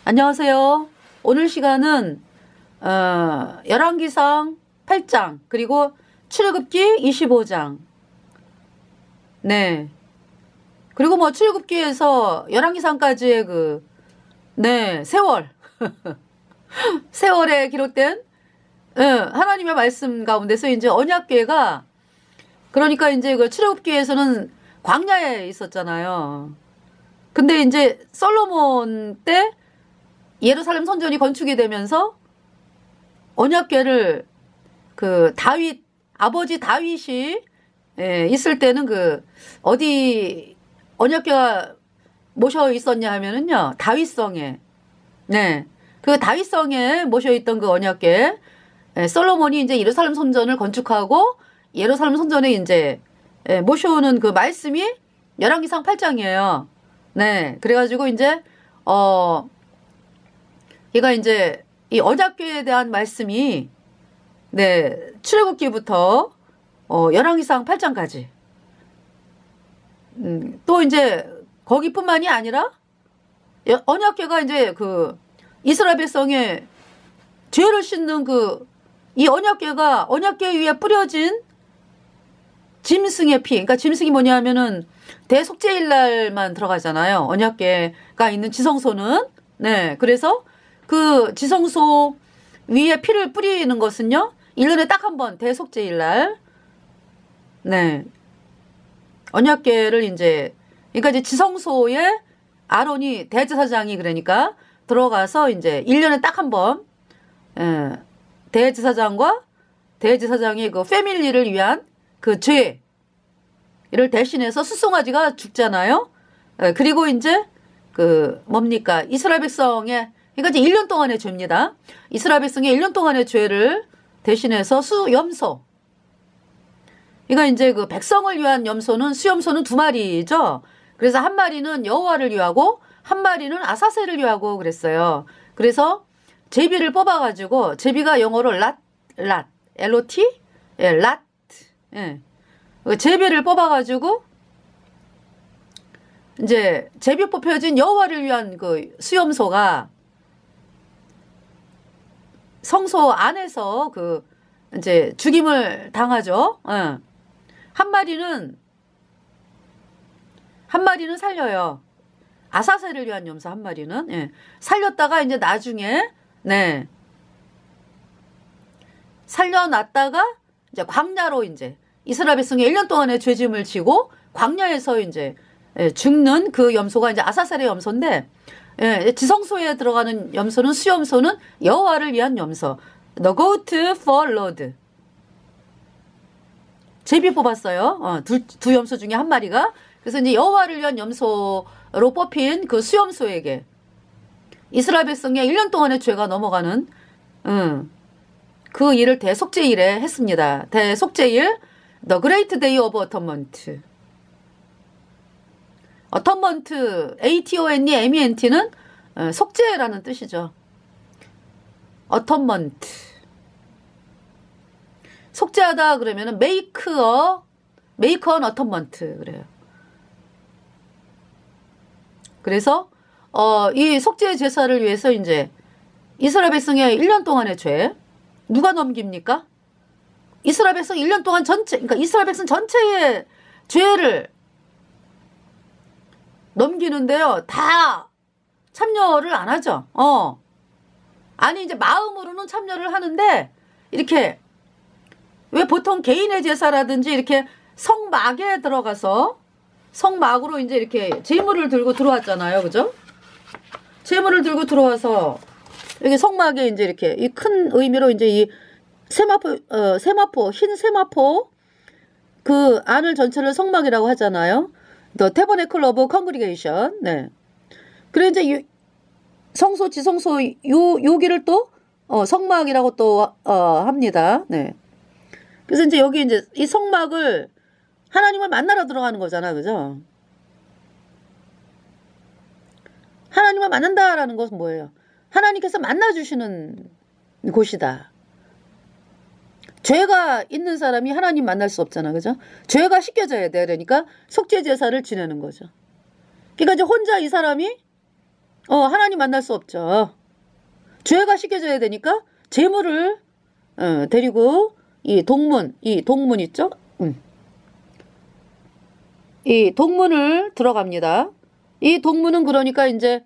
안녕하세요. 오늘 시간은 열왕기상 8장 그리고 출애굽기 25장. 네. 그리고 뭐 출애굽기에서 열왕기상까지의 세월. 세월에 기록된 하나님의 말씀 가운데서 이제 언약궤가, 그러니까 이제 그 출애굽기에서는 광야에 있었잖아요. 근데 이제 솔로몬 때 예루살렘 성전이 건축이 되면서 언약궤를 아버지 다윗이 있을 때는 어디 언약궤가 모셔 있었냐 하면은요, 다윗성에. 네. 그 다윗성에 모셔 있던 그 언약궤, 솔로몬이 이제 예루살렘 성전을 건축하고 예루살렘 성전에 이제 모셔오는 그 말씀이 열왕기상 8장이에요. 네. 그래가지고 이제, 얘가 이제 이 언약궤에 대한 말씀이, 네, 출애굽기부터, 열왕기상 8장까지. 또 이제 거기뿐만이 아니라 언약궤가 이제 이스라엘 백성의 죄를 씻는 이 언약궤 위에 뿌려진 짐승의 피. 그러니까 짐승이 뭐냐면은 대속죄일 날만 들어가잖아요. 언약궤가 있는 지성소는. 네. 그래서 그 지성소 위에 피를 뿌리는 것은요, 1년에 딱 한 번 대속죄일 날. 네. 언약궤를 그러니까 이제 지성소에 아론이 대제사장이 그러니까 들어가서 이제 1년에 딱 한 번, 대제사장과 대제사장의 그 패밀리를 위한 그 죄를 대신해서 숫송아지가 죽잖아요. 그리고 이제 이스라엘 백성의, 그러니까 이제 1년 동안의 죄입니다. 이스라엘 백성의 1년 동안의 죄를 대신해서 수염소. 그러니까 이제 백성을 위한 수염소는 2마리죠. 그래서 한 마리는 여호와를 위하고 한 마리는 아사셀을 위하고 그랬어요. 그래서 제비를 뽑아가지고, 제비가 영어로 LOT? 예, 랏. 예. 제비를 뽑아가지고, 이제 제비 뽑혀진 여호와를 위한 수염소가 성소 안에서 이제 죽임을 당하죠. 예. 한 마리는 살려요. 아사셀을 위한 염소 한 마리는. 예. 살렸다가 이제 나중에, 네. 살려놨다가 이제 광야로 이제 이스라엘 백성의 1년 동안의 죄짐을 지고 광야에서 이제 죽는 그 염소가 이제 아사셀의 염소인데, 지성소에 들어가는 염소는 수염소는 여호와를 위한 염소. The goat for Lord. 제비 뽑았어요. 두 염소 중에 한 마리가. 그래서 이제 여호와를 위한 염소로 뽑힌 그 수염소에게 이스라엘 백성의 1년 동안의 죄가 넘어가는 그 일을 대속죄일에 했습니다. 대속죄일, The Great Day of Atonement. 어텀먼트, ATONE, MENT는 속죄라는 뜻이죠. 어텀먼트. 속죄하다 그러면은 make an atonement 그래요. 그래서 이 속죄 제사를 위해서 이제 이스라엘 백성의 1년 동안의 죄 누가 넘깁니까? 이스라엘 백성 1년 동안 그러니까 이스라엘 백성 전체의 죄를 넘기는데요, 다 참여를 안 하죠. 아니, 이제 마음으로는 참여를 하는데, 이렇게, 왜 보통 개인의 제사라든지 이렇게 성막에 들어가서, 성막으로 이제 이렇게 제물을 들고 들어왔잖아요. 그죠? 제물을 들고 들어와서, 여기 성막에 이제 이렇게, 이 큰 의미로 이제 이 세마포, 흰 세마포, 그 안을 전체를 성막이라고 하잖아요. The Tabernacle of Congregation. 네. 그래, 이제, 성소, 지성소, 여기를 또, 성막이라고 또, 합니다. 네. 그래서 이제 여기 이제 이 성막을 하나님을 만나러 들어가는 거잖아. 그죠? 하나님을 만난다라는 것은 뭐예요? 하나님께서 만나주시는 곳이다. 죄가 있는 사람이 하나님 만날 수 없잖아. 그죠? 죄가 씻겨져야 돼. 그러니까 속죄 제사를 지내는 거죠. 그러니까 이제 혼자 이 사람이 하나님 만날 수 없죠. 죄가 씻겨져야 되니까 재물을 데리고 이 동문 있죠? 이 동문을 들어갑니다. 이 동문은 그러니까 이제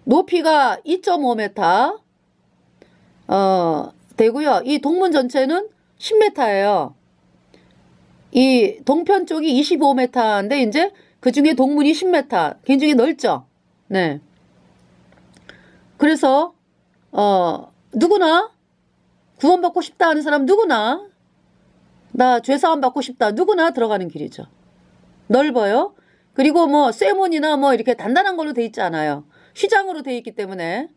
높이가 2.5m 되고요. 이 동문 전체는 10m예요. 이 동편 쪽이 25m인데 이제 그 중에 동문이 10m. 굉장히 넓죠. 네. 그래서 누구나 구원받고 싶다 하는 사람 누구나 나 죄사함 받고 싶다 누구나 들어가는 길이죠. 넓어요. 그리고 뭐 쇠문이나 뭐 이렇게 단단한 걸로 돼 있지 않아요. 휘장으로 돼 있기 때문에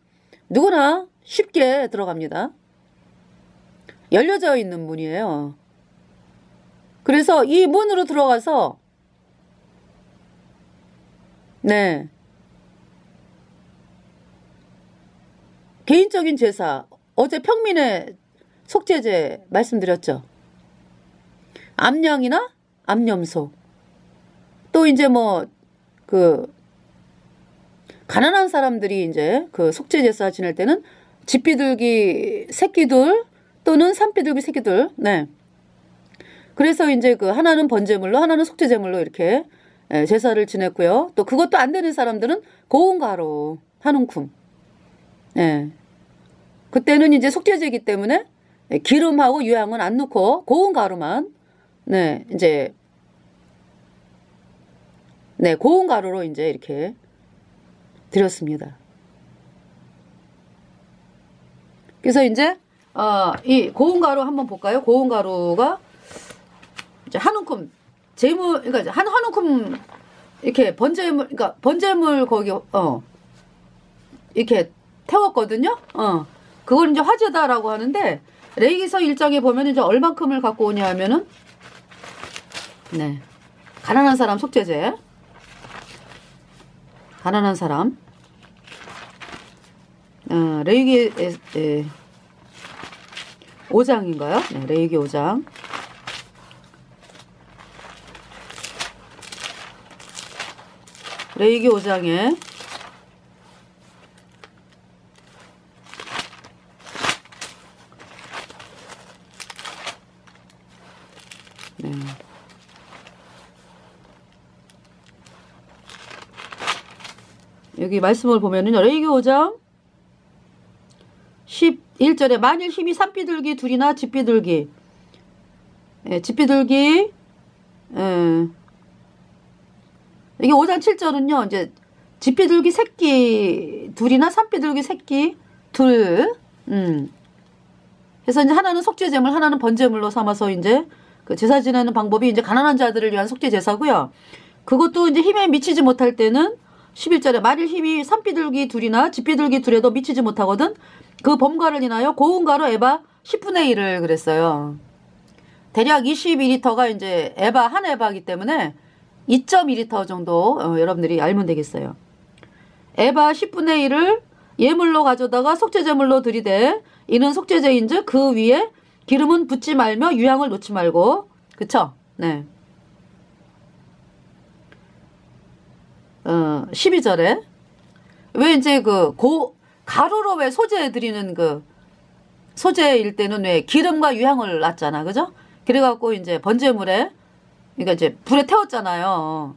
누구나 쉽게 들어갑니다. 열려져 있는 문이에요. 그래서 이 문으로 들어가서 네. 개인적인 제사 어제 평민의 속죄제 말씀드렸죠. 암양이나 암염소 또 이제 뭐 가난한 사람들이 이제 그 속죄제사 지낼 때는 집비둘기 새끼들 또는 산비둘기 새끼들 네. 그래서 이제 하나는 번제물로 하나는 속죄제물로 이렇게 제사를 지냈고요. 또 그것도 안 되는 사람들은 고운 가루 한 움큼. 네. 그때는 이제 속죄제이기 때문에 기름하고 유향은 안 넣고 고운 가루만 네, 이제 네, 고운 가루로 이제 이렇게 드렸습니다. 그래서 이제 이 고운 가루 한번 볼까요? 고운 가루가 이제 한 움큼 그러니까 한 움큼 이렇게 번제물 거기 이렇게 태웠거든요. 그걸 이제 화제다라고 하는데 레위기서 1장에 보면 이제 얼만큼을 갖고 오냐 하면은 네. 가난한 사람 속죄제. 가난한 사람. 레위기 5장인가요? 네, 레위기 5장. 레위기 5장에 네. 여기 말씀을 보면은요. 레위기 5장 11절에 만일 힘이 산비둘기 둘이나 집비둘기 집비둘기 이게 5장 7절은요. 이제 집비둘기 새끼 둘이나 산비둘기 새끼 둘 그래서 이제 하나는 속죄제물 하나는 번제물로 삼아서 이제 그 제사 지내는 방법이 이제 가난한 자들을 위한 속죄 제사고요. 그것도 이제 힘에 미치지 못할 때는 11절에 만일 힘이 산비둘기 둘이나 집비둘기 둘에도 미치지 못하거든 그 범과를 인하여 고운 가루 에바 10분의 1을 그랬어요. 대략 22리터가 이제 한 에바이기 때문에 2.2리터 정도 여러분들이 알면 되겠어요. 에바 10분의 1을 예물로 가져다가 속죄제물로 들이대 이는 속죄제인즉 그 위에 기름은 붓지 말며 유향을 놓지 말고 그쵸? 네. 12절에 왜 이제 가루로 왜 소재 드리는 소재일 때는 왜 기름과 유향을 놨잖아. 그죠? 그래갖고 이제 번제물에 그러니까 이제 불에 태웠잖아요.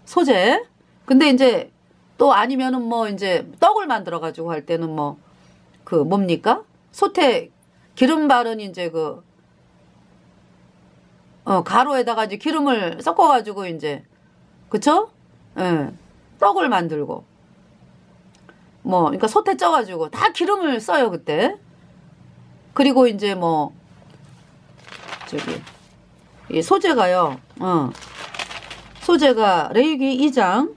소재. 근데 이제 또 아니면은 뭐 이제 떡을 만들어가지고 할 때는 뭡니까? 기름 바른 이제 가루에다가 이제 기름을 섞어가지고 이제 그쵸? 예. 떡을 만들고 그러니까 솥에 쪄가지고 다 기름을 써요 그때. 그리고 이제 이 소재가요. 소재가 레위기 2장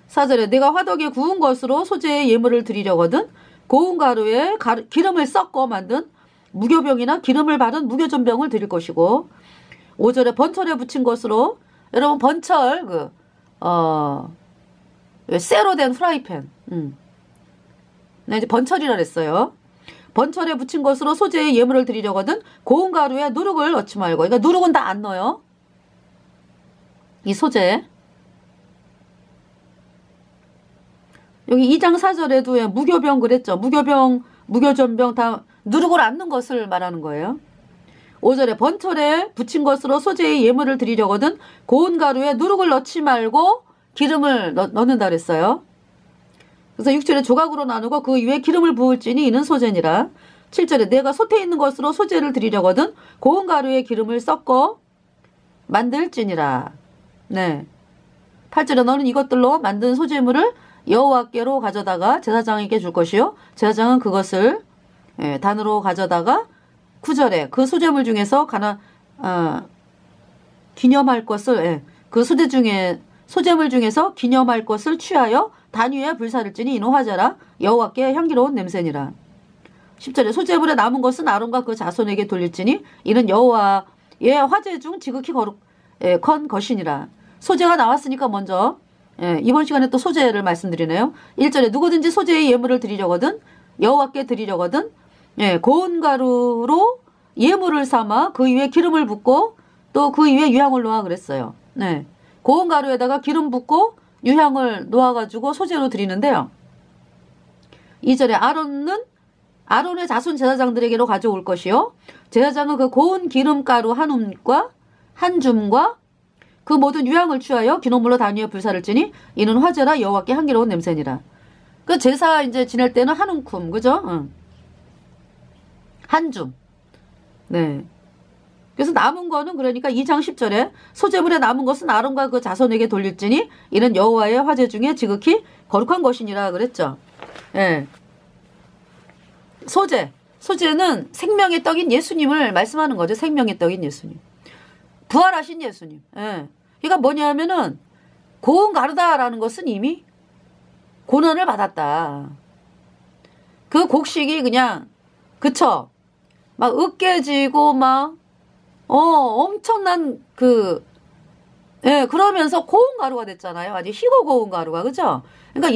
4절에 내가 화덕에 구운 것으로 소재의 예물을 드리려거든 고운 가루에 기름을 섞어 만든 무교병이나 기름을 바른 무교전병을 드릴 것이고 5절에 번철에 붙인 것으로 여러분 번철 쇠로 된 프라이팬 네, 이제 번철이라 그랬어요. 번철에 붙인 것으로 소재의 예물을 드리려거든 고운 가루에 누룩을 넣지 말고 그러니까 누룩은 다 안 넣어요. 이 소재 여기 2장 4절에도 무교병 그랬죠. 무교병, 무교전병 다 누르고 앉는 것을 말하는 거예요. 5절에 번철에 붙인 것으로 소재의 예물을 드리려거든 고운 가루에 누룩을 넣지 말고 기름을 넣는다 그랬어요. 그래서 6절에 조각으로 나누고 그 위에 기름을 부을지니 이는 소재니라. 7절에 내가 솥에 있는 것으로 소재를 드리려거든 고운 가루에 기름을 섞어 만들지니라. 네. 8절에 너는 이것들로 만든 소재물을 여호와께로 가져다가 제사장에게 줄 것이요 제사장은 그것을 단으로 가져다가 9절에 그 소재물 중에서 기념할 것을 그 소재물 중에서 기념할 것을 취하여 단 위에 불사를 찌니 이는 화제라 여호와께 향기로운 냄새니라. 10절에 소재물에 남은 것은 아론과 그 자손에게 돌릴지니 이는 여호와의 화제 중 지극히 거룩한 것이니라. 소재가 나왔으니까 먼저 이번 시간에 또 소재를 말씀드리네요. 1절에 누구든지 소재의 예물을 드리려거든 여호와께 드리려거든 고운 가루로 예물을 삼아 그 위에 기름을 붓고 또 그 위에 유향을 놓아 그랬어요. 네. 고운 가루에다가 기름 붓고 유향을 놓아가지고 소재로 드리는데요. 2절에 아론의 자손 제사장들에게로 가져올 것이요 제사장은 그 고운 기름가루 한 줌과 그 모든 유향을 취하여 기념물로 단 위에 불사를 찌니 이는 화제라 여호와께 향기로운 냄새니라. 그 제사 이제 지낼 때는 한 움큼 그죠? 응. 한 줌. 네. 그래서 남은 거는 그러니까 2장 10절에 소재물에 남은 것은 아론과 그 자손에게 돌릴지니 이는 여호와의 화제 중에 지극히 거룩한 것이니라 그랬죠. 예. 소재는 생명의 떡인 예수님을 말씀하는 거죠. 생명의 떡인 예수님. 부활하신 예수님. 예. 그러니까 뭐냐면은 고운 가루다라는 것은 이미 고난을 받았다. 그 곡식이 그냥 그쵸? 막 으깨지고 막 엄청난 그러면서 고운 가루가 됐잖아요. 아주 희고 고운 가루가 그죠? 그러니까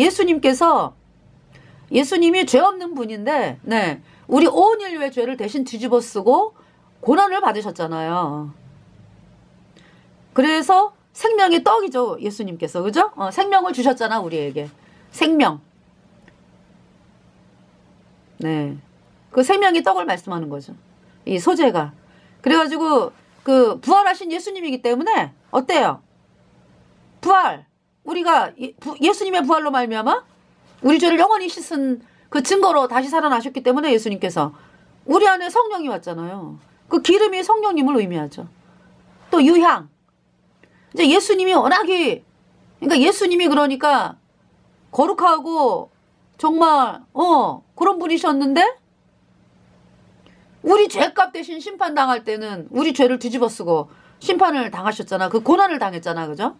예수님이 죄 없는 분인데 네. 우리 온 인류의 죄를 대신 뒤집어 쓰고 고난을 받으셨잖아요. 그래서 생명의 떡이죠. 예수님께서 그죠? 생명을 주셨잖아 우리에게. 생명. 네. 그 생명의 떡을 말씀하는 거죠. 이 소재가. 그래가지고 그 부활하신 예수님이기 때문에 어때요? 부활. 우리가 예수님의 부활로 말미암아 우리 죄를 영원히 씻은 그 증거로 다시 살아나셨기 때문에 예수님께서 우리 안에 성령이 왔잖아요. 그 기름이 성령님을 의미하죠. 또 유향. 이제 예수님이 워낙에 그러니까 예수님이 그러니까 거룩하고 정말 그런 분이셨는데 우리 죄값 대신 심판 당할 때는 우리 죄를 뒤집어 쓰고 심판을 당하셨잖아. 그 고난을 당했잖아. 그죠?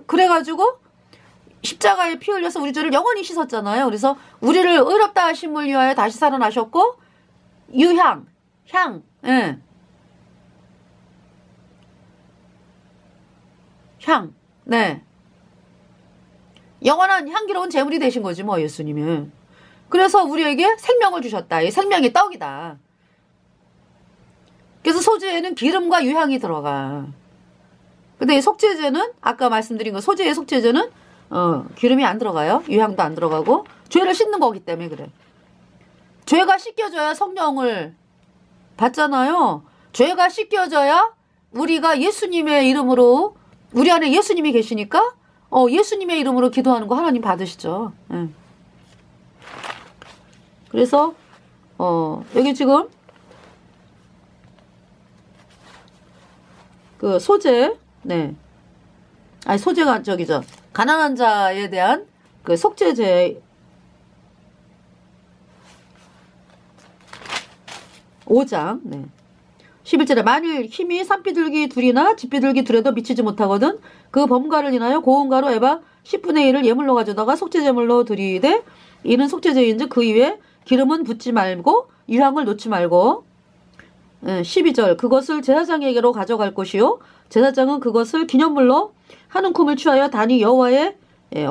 그래가지고 십자가에 피 흘려서 우리 죄를 영원히 씻었잖아요. 그래서 우리를 의롭다 하심을 위하여 다시 살아나셨고 향. 네. 영원한 향기로운 제물이 되신 거지 뭐 예수님은. 그래서 우리에게 생명을 주셨다. 이 생명의 떡이다. 그래서 소재에는 기름과 유향이 들어가. 근데 이 속죄제는 아까 말씀드린 거 소재의 속죄제는 기름이 안 들어가요. 유향도 안 들어가고 죄를 씻는 거기 때문에 그래. 죄가 씻겨져야 성령을 받잖아요. 죄가 씻겨져야 우리가 예수님의 이름으로 우리 안에 예수님이 계시니까 예수님의 이름으로 기도하는 거 하나님 받으시죠. 그래서 여기 지금 그 소재 소재가 저기죠. 가난한 자에 대한 그 속죄제 5장 11절에 만일 힘이 산비둘기 둘이나 집비둘기 둘에도 미치지 못하거든 그 범가를 인하여 고운 가루 에바 10분의 1을 예물로 가져다가 속죄제물로 드리되 이는 속죄제인즉 그 위에 기름은 붓지 말고 유향을 놓지 말고 12절 그것을 제사장에게로 가져갈 것이요 제사장은 그것을 기념물로 한 움큼을 취하여 단위 여호와의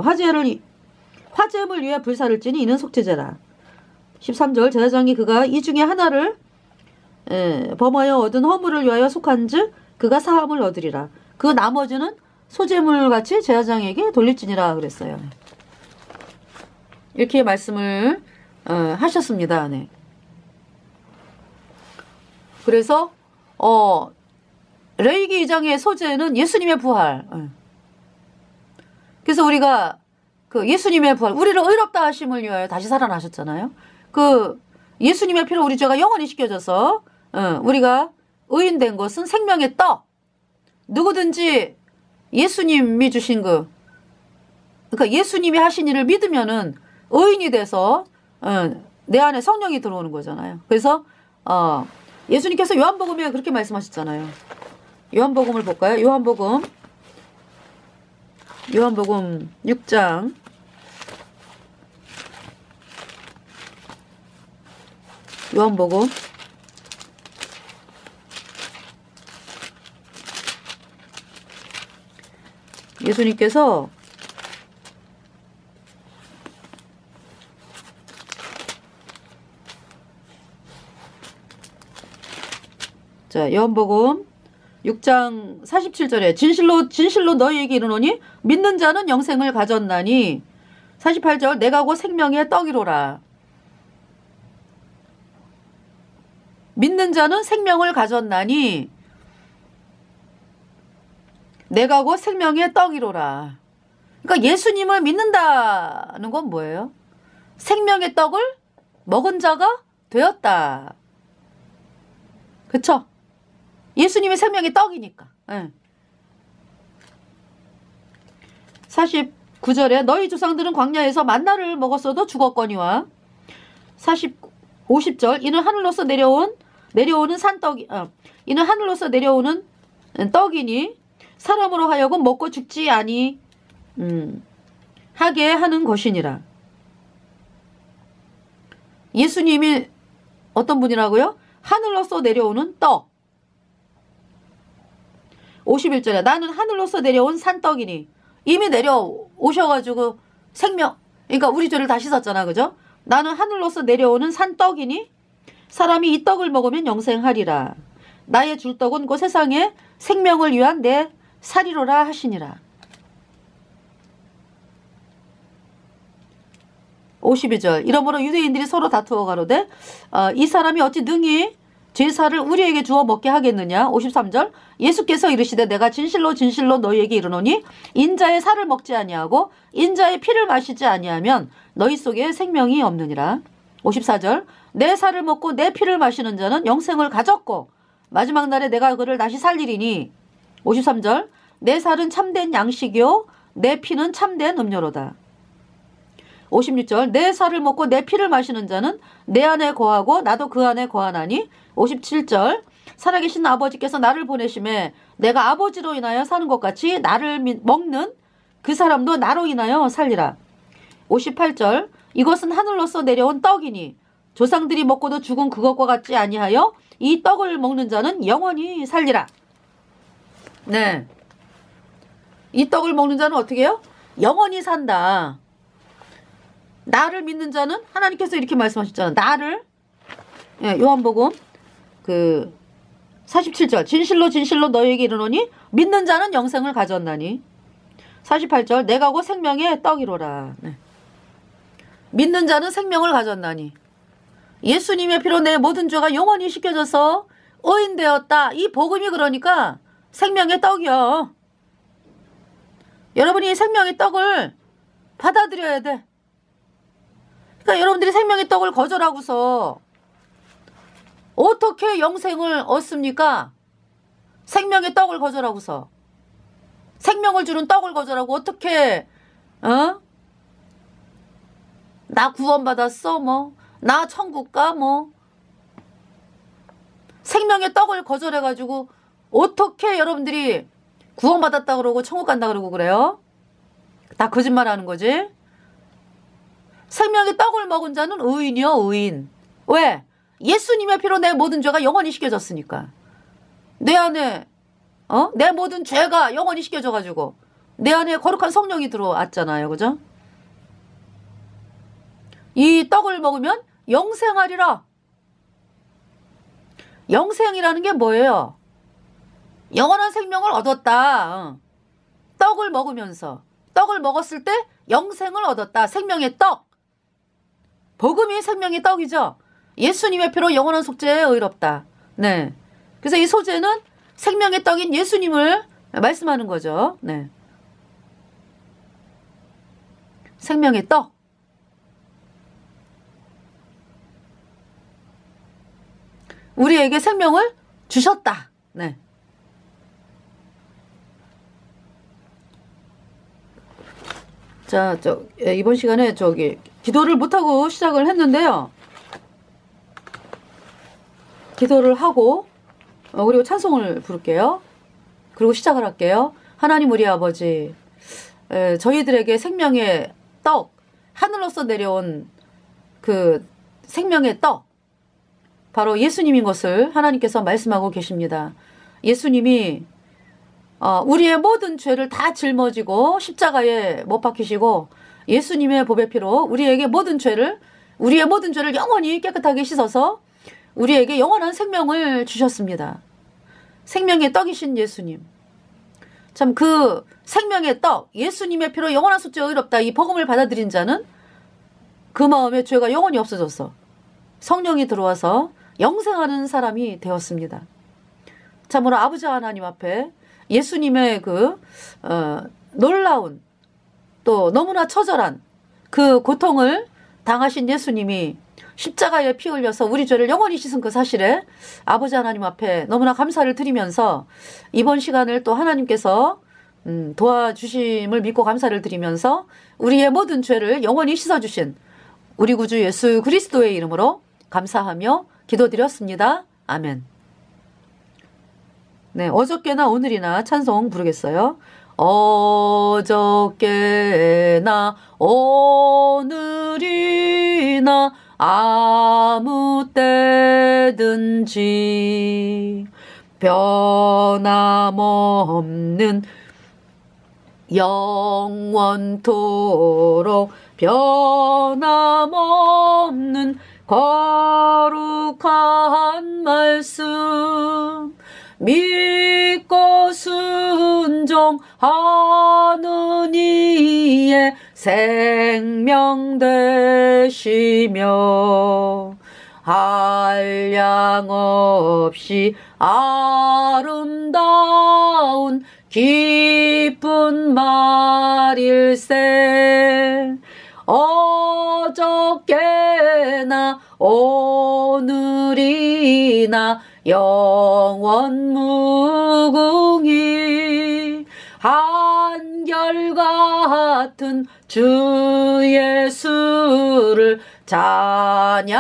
화제물 위에 불사를 찌니 이는 속죄제라. 13절 제사장이 그가 이 중에 하나를 범하여 얻은 허물을 위하여 속한즉 그가 사함을 얻으리라. 그 나머지는 소재물같이 제사장에게 돌릴지니라 그랬어요. 이렇게 말씀을 하셨습니다. 네. 그래서 레위기 2장의 소재는 예수님의 부활. 그래서 우리가 그 예수님의 부활, 우리를 의롭다 하심을 위하여 다시 살아나셨잖아요. 그 예수님의 피로 우리 죄가 영원히 씻겨져서 우리가 의인된 것은 생명의 떡. 누구든지 예수님이 주신 그러니까 예수님이 하신 일을 믿으면은 의인이 돼서 내 안에 성령이 들어오는 거잖아요. 그래서 예수님께서 요한복음에 그렇게 말씀하셨잖아요. 요한복음을 볼까요? 요한복음 6장 요한복음 예수님께서 자, 요한복음 6장 47절에 진실로 너희에게 이르노니 믿는 자는 영생을 가졌나니 48절 내가 곧 생명의 떡이로라. 믿는 자는 생명을 가졌나니 내가 곧 생명의 떡이로라. 그러니까 예수님을 믿는다는 건 뭐예요? 생명의 떡을 먹은 자가 되었다. 그쵸? 예수님이 생명의 떡이니까. 49절에 너희 조상들은 광야에서 만나를 먹었어도 죽었거니와 50절 이는 하늘로서 내려오는 산떡이 이는 하늘로서 내려오는 떡이니 사람으로 하여금 먹고 죽지 아니 하게 하는 것이니라. 예수님이 어떤 분이라고요? 하늘로서 내려오는 떡. 51절에 나는 하늘로서 내려온 산떡이니 이미 내려오셔가지고 생명 그러니까 우리 죄를 다 씻었잖아. 그죠? 나는 하늘로서 내려오는 산떡이니 사람이 이 떡을 먹으면 영생하리라. 나의 줄 떡은 그 세상에 생명을 위한 내 살이로라 하시니라. 52절 이러므로 유대인들이 서로 다투어 가로되 이 사람이 어찌 능히 제사를 우리에게 주어 먹게 하겠느냐. 53절 예수께서 이르시되 내가 진실로 너희에게 이르노니 인자의 살을 먹지 아니하고 인자의 피를 마시지 아니하면 너희 속에 생명이 없느니라. 54절 내 살을 먹고 내 피를 마시는 자는 영생을 가졌고 마지막 날에 내가 그를 다시 살리리니. 53절 내 살은 참된 양식이요 내 피는 참된 음료로다. 56절 내 살을 먹고 내 피를 마시는 자는 내 안에 거하고 나도 그 안에 거하나니. 57절 살아계신 아버지께서 나를 보내심에 내가 아버지로 인하여 사는 것 같이 나를 먹는 그 사람도 나로 인하여 살리라. 58절 이것은 하늘로서 내려온 떡이니 조상들이 먹고도 죽은 그것과 같지 아니하여 이 떡을 먹는 자는 영원히 살리라. 네, 이 떡을 먹는 자는 어떻게 해요? 영원히 산다. 나를 믿는 자는 하나님께서 이렇게 말씀하셨잖아. 나를 요한복음 47절 진실로 너희에게 이르노니 믿는 자는 영생을 가졌나니. 48절 내가 곧 생명의 떡이로라. 네. 믿는 자는 생명을 가졌나니 예수님의 피로 내 모든 죄가 영원히 씻겨져서 의인되었다. 이 복음이 그러니까 생명의 떡이요. 여러분이 생명의 떡을 받아들여야 돼. 그러니까 여러분들이 생명의 떡을 거절하고서 어떻게 영생을 얻습니까? 생명의 떡을 거절하고서 생명을 주는 떡을 거절하고 어떻게 나 구원받았어 나 천국 가 생명의 떡을 거절해가지고 어떻게 여러분들이 구원받았다 그러고 천국 간다 그러고 그래요? 다 거짓말하는 거지. 생명의 떡을 먹은 자는 의인이요 의인. 왜? 예수님의 피로 내 모든 죄가 영원히 씻겨졌으니까. 내 안에 내 모든 죄가 영원히 씻겨져가지고 내 안에 거룩한 성령이 들어왔잖아요. 그죠? 이 떡을 먹으면 영생하리라. 영생이라는 게 뭐예요? 영원한 생명을 얻었다. 떡을 먹으면서 떡을 먹었을 때 영생을 얻었다. 생명의 떡. 복음이 생명의 떡이죠. 예수님의 피로 영원한 속죄에 의롭다. 네. 그래서 이 소재는 생명의 떡인 예수님을 말씀하는 거죠. 네. 생명의 떡. 우리에게 생명을 주셨다. 네. 자, 이번 시간에 기도를 못하고 시작을 했는데요. 기도를 하고, 그리고 찬송을 부를게요. 그리고 시작을 할게요. 하나님 우리 아버지, 저희들에게 생명의 떡, 하늘로서 내려온 그 생명의 떡, 바로 예수님인 것을 하나님께서 말씀하고 계십니다. 예수님이 우리의 모든 죄를 다 짊어지고 십자가에 못 박히시고 예수님의 보배 피로 우리의 모든 죄를 영원히 깨끗하게 씻어서 우리에게 영원한 생명을 주셨습니다. 생명의 떡이신 예수님. 참 그 생명의 떡, 예수님의 피로 영원한 속죄가 의롭다. 이 복음을 받아들인 자는 그 마음에 죄가 영원히 없어져서 성령이 들어와서 영생하는 사람이 되었습니다. 참으로 아버지 하나님 앞에 예수님의 놀라운 또 너무나 처절한 그 고통을 당하신 예수님이 십자가에 피 흘려서 우리 죄를 영원히 씻은 그 사실에 아버지 하나님 앞에 너무나 감사를 드리면서 이번 시간을 또 하나님께서 도와주심을 믿고 감사를 드리면서 우리의 모든 죄를 영원히 씻어주신 우리 구주 예수 그리스도의 이름으로 감사하며 기도드렸습니다. 아멘. 네, 어저께나 오늘이나 찬송 부르겠어요. 어저께나 오늘이나 아무 때든지 변함없는 영원토록 변함없는 거룩한 말씀 믿고 순종하는 이의 생명 되시며 한량 없이 아름다운 기쁜 말일세 어저께나 오늘이나 영원 무궁히 한결같은 주 예수를 찬양합시다.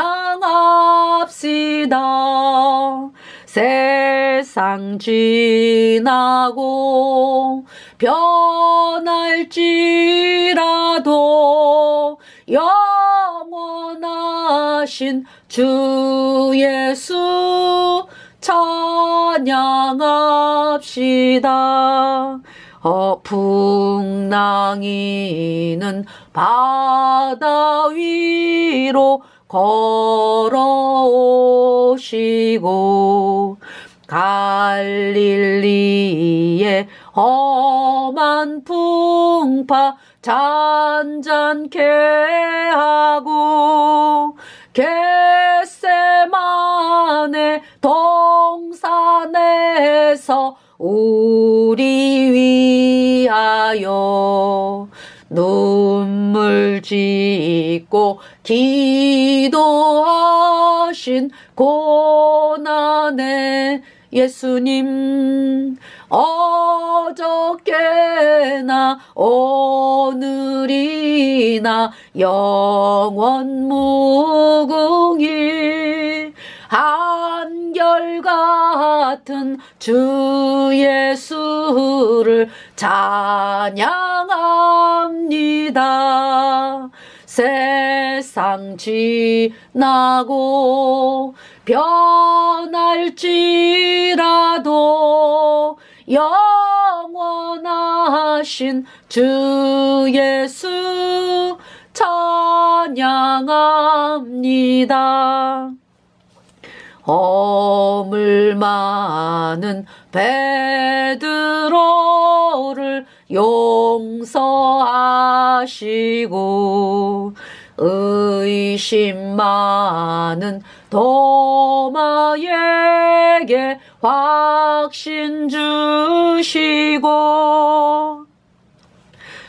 세상 지나고 변할지라도 영원하신 주 예수 찬양합시다. 풍랑이는 바다 위로 걸어오시고 갈릴리의 험한 풍파 잔잔케 하고 겟세마네 동산에서 우리 위하여 눈물 짓고 기도하신 고난의 예수님 어저께나 오늘이나 영원 무궁히 한결같은 주 예수를 찬양합니다. 세상 지나고 변할지라도 영원하신 주 예수 찬양합니다. 허물 많은 베드로를 용서하시고 의심 많은 도마에게 확신 주시고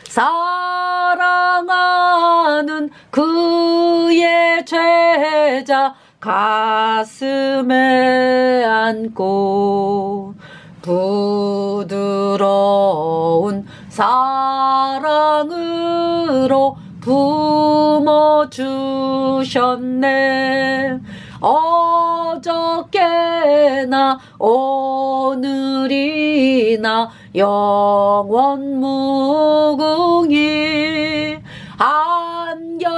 사랑하는 그의 제자 가슴에 안고 부드러운 사랑으로 품어주셨네. 어저께나 오늘이나 영원 무궁히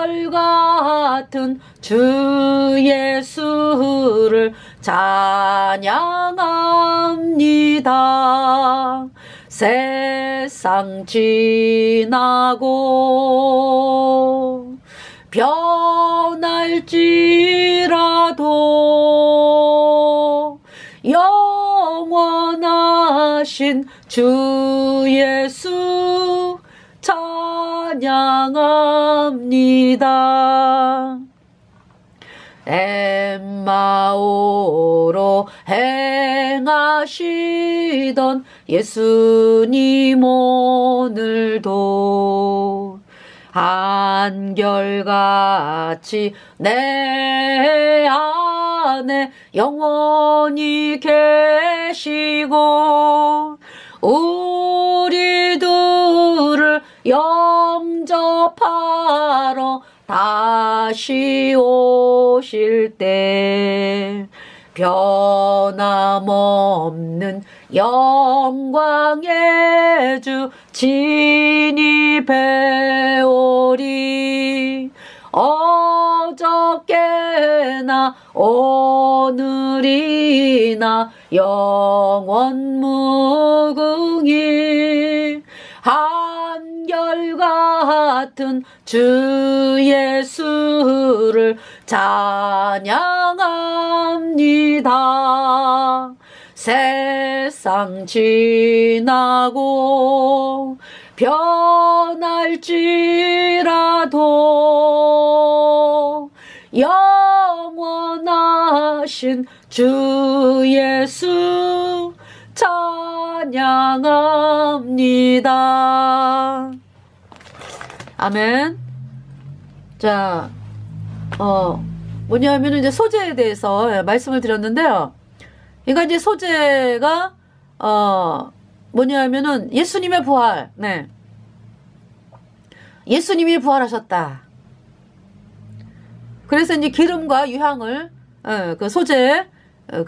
한결같은 주 예수를 찬양합니다. 세상 지나고 변할지라도 영원하신 주 예수 찬양합니다. 엠마오로 행하시던 예수님 오늘도 한결같이 내 안에 영원히 계시고 우리들을 영접하러 다시 오실 때 변함없는 영광의 주 진입해오리. 어저께나 오늘이나 영원 무궁히 한결같은 주 예수를 찬양합니다. 세상 지나고 변할지라도 영원하신 주 예수 찬양합니다. 아멘. 자, 뭐냐면은 이제 소재에 대해서 말씀을 드렸는데요. 그러니까 이제 소재가 뭐냐면은 예수님의 부활. 네. 예수님이 부활하셨다. 그래서 이제 기름과 유향을 그 소재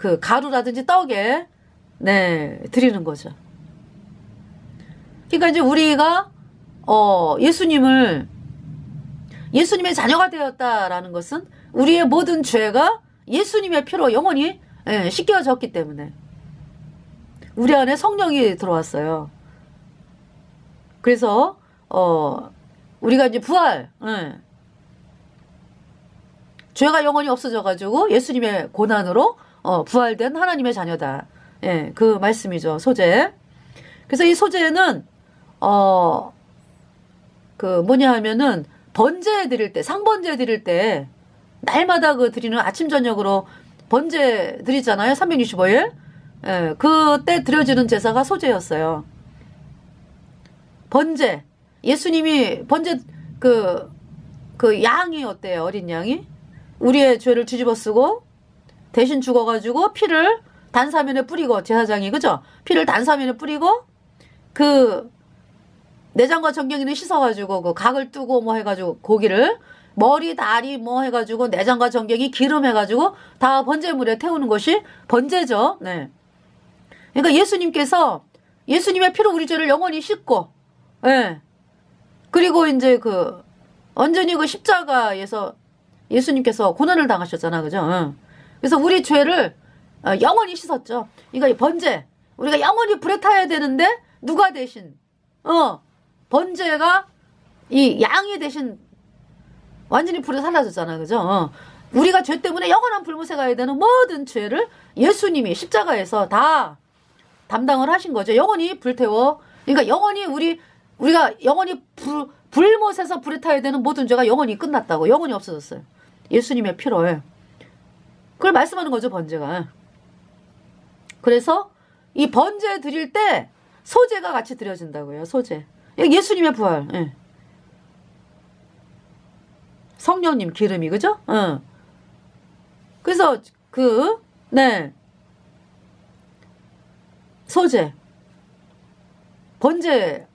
그 가루라든지 떡에 드리는 거죠. 그러니까 이제 우리가 예수님의 자녀가 되었다라는 것은 우리의 모든 죄가 예수님의 피로 영원히 씻겨졌기 때문에 우리 안에 성령이 들어왔어요. 그래서 우리가 이제 부활, 죄가 영원히 없어져가지고 예수님의 고난으로 부활된 하나님의 자녀다. 그 말씀이죠, 소재. 그래서 이 소재는 그 뭐냐 하면은 번제 드릴 때, 상번제 드릴 때 날마다 그 드리는 아침 저녁으로 번제 드리잖아요. 365일. 그때 드려지는 제사가 소제였어요. 번제. 예수님이 번제 그 양이 어때요? 어린 양이 우리의 죄를 뒤집어 쓰고 대신 죽어가지고 피를 단사면에 뿌리고, 제사장이 그죠? 피를 단사면에 뿌리고 그 내장과 정경이는 씻어가지고 그 각을 뜨고 뭐 해가지고 고기를 머리 다리 뭐 해가지고 내장과 정경이 기름 해가지고 다 번제물에 태우는 것이 번제죠. 네. 그러니까 예수님께서 예수님의 피로 우리 죄를 영원히 씻고, 그리고 이제 그 완전히 그 십자가에서 예수님께서 고난을 당하셨잖아, 그죠? 그래서 우리 죄를 영원히 씻었죠. 그러니까 이 번제, 우리가 영원히 불에 타야 되는데 누가 대신 번제가 이 양이 대신 완전히 불에 살라졌잖아, 그죠? 우리가 죄 때문에 영원한 불못에 가야 되는 모든 죄를 예수님이 십자가에서 다 담당을 하신 거죠. 영원히 불태워. 그러니까 영원히 우리가 영원히 불못에서 불에 타야 되는 모든 죄가 영원히 끝났다고. 영원히 없어졌어요. 예수님의 피로. 그걸 말씀하는 거죠, 번제가. 그래서 이 번제 드릴 때 소제가 같이 드려진다고요. 소제. 예수님의 부활. 예. 성령님 기름이, 그죠? 그래서 네. 소제. 번제.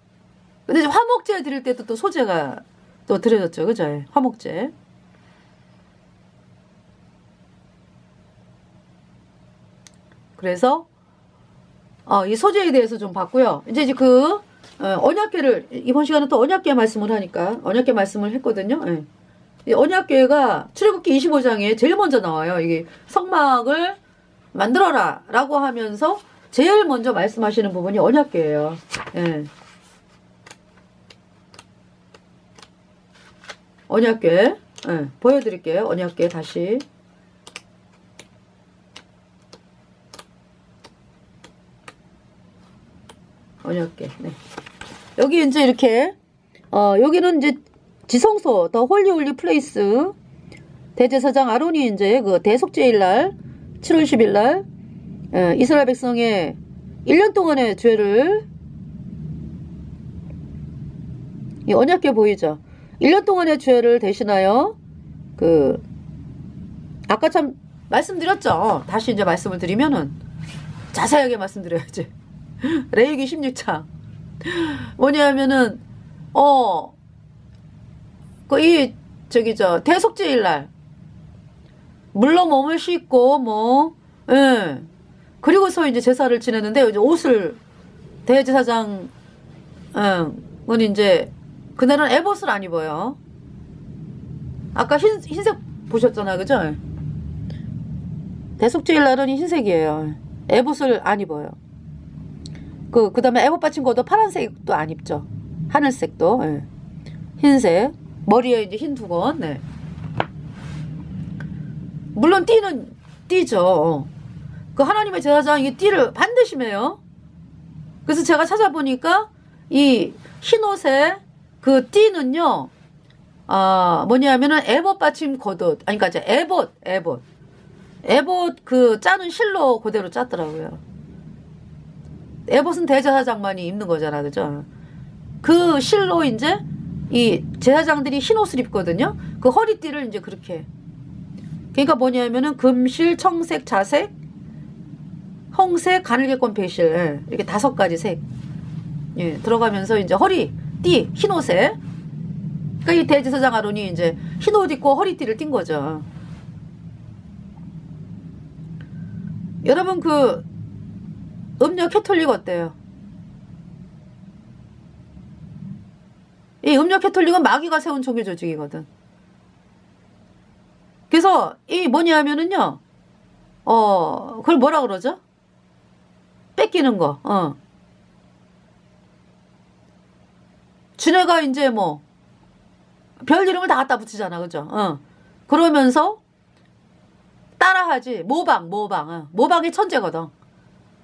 근데 이제 화목제 드릴 때도 또 소제가 또 드려졌죠. 그죠? 예. 화목제. 그래서 이 소제에 대해서 좀 봤고요. 이제 언약궤를 이번 시간은 또 언약궤 말씀을 하니까 언약궤 말씀을 했거든요. 예. 이 언약궤가 출애굽기 25장에 제일 먼저 나와요. 이게 성막을 만들어라 라고 하면서 제일 먼저 말씀하시는 부분이 언약궤예요. 예. 언약궤. 예. 보여드릴게요. 언약궤 다시. 언약궤. 네. 여기 이제 이렇게 여기는 이제 지성소 더 홀리 플레이스 대제사장 아론이 이제 그 대속죄일 날 7월 10일 날 이스라엘 백성의 1년 동안의 죄를 이 언약궤 보이죠? 1년 동안의 죄를 대신하여 아까 참 말씀드렸죠. 다시 이제 말씀을 드리면은 자세하게 말씀드려야지. 레위기 16장 뭐냐면은 대속죄일 날 물로 몸을 씻고 그리고서 이제 제사를 지내는데 이제 옷을 대제사장은 이제 그날은 에봇을 안 입어요. 아까 흰색 보셨잖아요, 그죠? 대속죄일 날은 흰색이에요. 에봇을 안 입어요. 그 다음에 에봇 받침 겉옷 파란색도 안 입죠. 하늘색도. 예. 흰색. 머리에 이제 흰 두건. 네. 물론 띠는 띠죠. 그 하나님의 제사장 이 띠를 반드시 매요. 그래서 제가 찾아보니까 이 흰옷에 그 띠는요, 뭐냐면은 에봇 받침 겉옷. 아니, 그러니까 이제 에봇 그 짜는 실로 그대로 짰더라고요. 에봇은 대제사장만이 입는 거잖아, 그죠? 그 실로 이제 이 제사장들이 흰 옷을 입거든요. 그 허리띠를 이제 그렇게. 그러니까 뭐냐면은 금실, 청색, 자색, 홍색, 가늘개권, 배실 이렇게 5가지 색 들어가면서 이제 허리띠 흰 옷에. 그러니까 이 대제사장 아론이 이제 흰 옷 입고 허리띠를 띈 거죠. 여러분 음력 캐톨릭 어때요? 이 음력 캐톨릭은 마귀가 세운 종교 조직이거든. 그래서 이 뭐냐면은요, 그걸 뭐라 그러죠? 뺏기는 거. 지네가 이제 별 이름을 다 갖다 붙이잖아, 그죠? 그러면서 따라하지. 모방. 모방의 천재거든.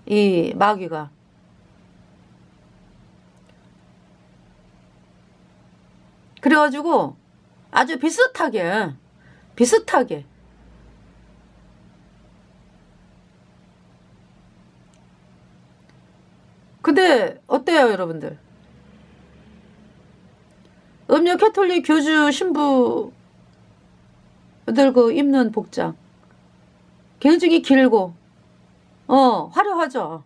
이 마귀가. 그래가지고 아주 비슷하게 근데 어때요, 여러분들? 음력 캐톨릭 교주 신부들 입는 복장 굉장히 길고 화려하죠.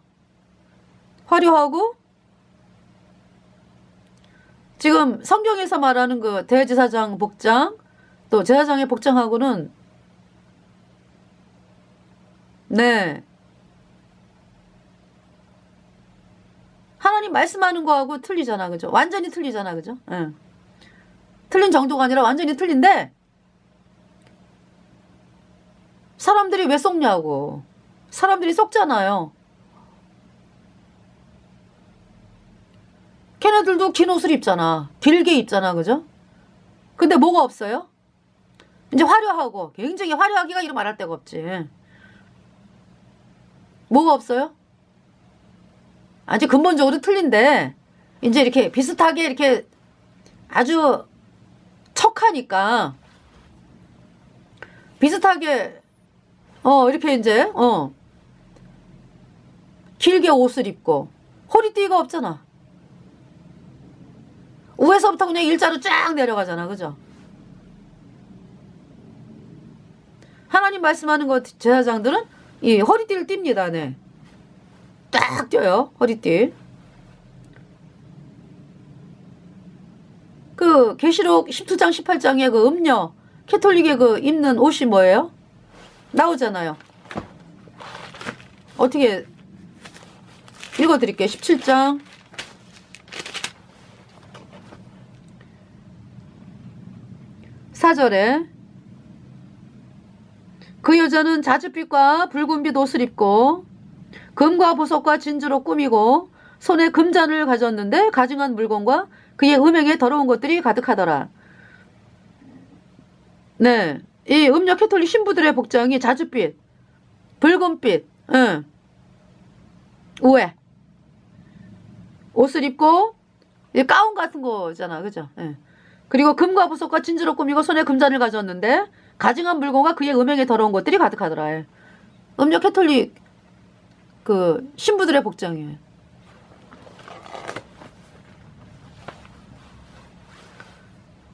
화려하고 지금 성경에서 말하는 그 대제사장 복장 또 제사장의 복장하고는 하나님 말씀하는 거하고 틀리잖아, 그죠? 완전히 틀리잖아, 그죠? 틀린 정도가 아니라 완전히 틀린데 사람들이 왜 속냐고. 사람들이 속잖아요. 걔네들도 긴 옷을 입잖아. 길게 입잖아, 그죠? 근데 뭐가 없어요? 이제 화려하고 굉장히 화려하기가 이런 말할 데가 없지. 뭐가 없어요? 아주 근본적으로 틀린데 이제 이렇게 비슷하게 이렇게 아주 척하니까 비슷하게 이렇게 이제 길게 옷을 입고 허리띠가 없잖아. 위에서부터 그냥 일자로 쫙 내려가잖아. 그죠? 하나님 말씀하는 거 제사장들은 이 허리띠를 띱니다. 네. 딱 띄어요. 허리띠. 그 계시록 12장 18장에 그 음녀 캐톨릭의 그 입는 옷이 뭐예요? 나오잖아요. 어떻게 읽어드릴게요. 17장 4절에 그 여자는 자줏빛과 붉은빛 옷을 입고 금과 보석과 진주로 꾸미고 손에 금잔을 가졌는데 가증한 물건과 그의 음행에 더러운 것들이 가득하더라. 네, 이 음녀 캐톨릭 신부들의 복장이 자줏빛, 붉은빛, 우에 옷을 입고 가운 같은 거잖아, 그죠? 그리고 금과 보석과 진주로 꾸미고 손에 금잔을 가졌는데 가증한 물건과 그의 음행에 더러운 것들이 가득하더라. 음녀 캐톨릭 그 신부들의 복장이에요.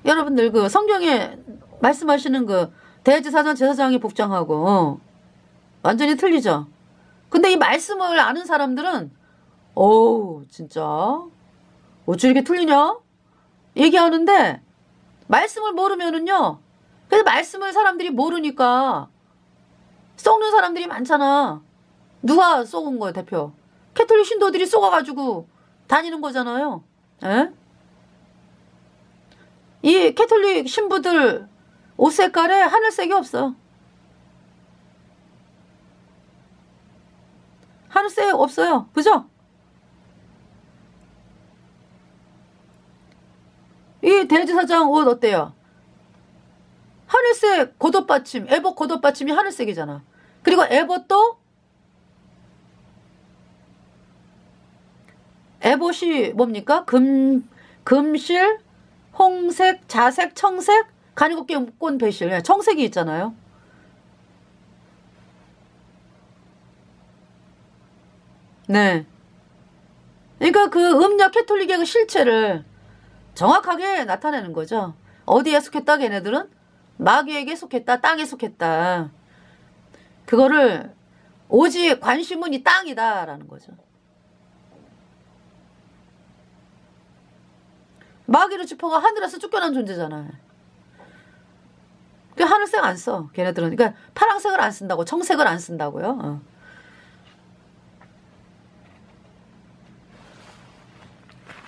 여러분들 그 성경에 말씀하시는 그 대제사장 제사장의 복장하고 완전히 틀리죠. 근데 이 말씀을 아는 사람들은 어우 진짜 어찌 이렇게 틀리냐 얘기하는데 말씀을 모르면은요. 그래서 말씀을 사람들이 모르니까 썩는 사람들이 많잖아. 누가 썩은 거야 대표? 캐톨릭 신도들이 썩어가지고 다니는 거잖아요. 에? 이 캐톨릭 신부들 옷 색깔에 하늘색이 없어요. 하늘색 없어요. 그죠? 이 대제사장 옷 어때요? 하늘색 겉옷받침, 에봇 겉옷받침이 하늘색이잖아. 그리고 에봇이 뭡니까? 금실, 홍색, 자색, 청색, 가니곱게 꼰 배실. 청색이 있잖아요. 네. 그러니까 그 음력 캐톨릭의 그 실체를 정확하게 나타내는 거죠. 어디에 속했다 걔네들은? 마귀에게 속했다. 땅에 속했다. 그거를 오직 관심은 이 땅이다 라는 거죠. 마귀의 지퍼가 하늘에서 쫓겨난 존재잖아요. 그 하늘색 안 써. 걔네들은. 그러니까 파란색을 안 쓴다고. 청색을 안 쓴다고요.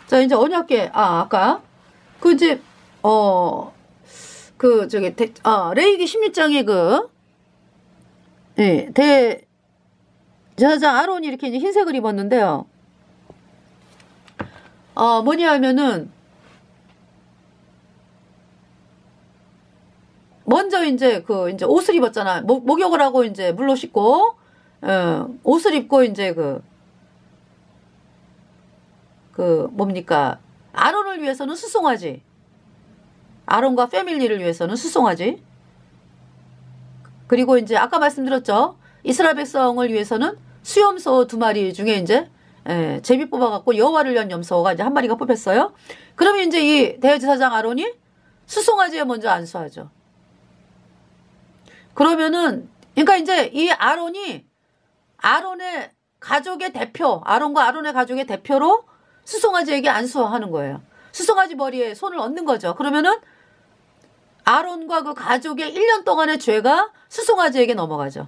자, 이제 언약궤. 아까 그 이제 레위기 16장에 대제사장 아론이 이렇게 이제 흰색을 입었는데요. 뭐냐 하면은 먼저 이제 이제 옷을 입었잖아. 목욕을 하고 이제 물로 씻고 옷을 입고 이제 뭡니까? 아론을 위해서는 수송아지. 아론과 패밀리를 위해서는 수송아지. 그리고 이제 아까 말씀드렸죠. 이스라엘 백성을 위해서는 수염소 2마리 중에 이제 제비 뽑아갖고 여호와를 위한 염소가 이제 1마리가 뽑혔어요. 그러면 이제 이 대제사장 아론이 수송아지에 먼저 안수하죠. 그러면은 그러니까 이제 이 아론의 가족의 대표, 아론과 아론의 가족의 대표로 수송아지에게 안수하는 거예요. 수송아지 머리에 손을 얹는 거죠. 그러면은 아론과 그 가족의 1년 동안의 죄가 수송아지에게 넘어가죠.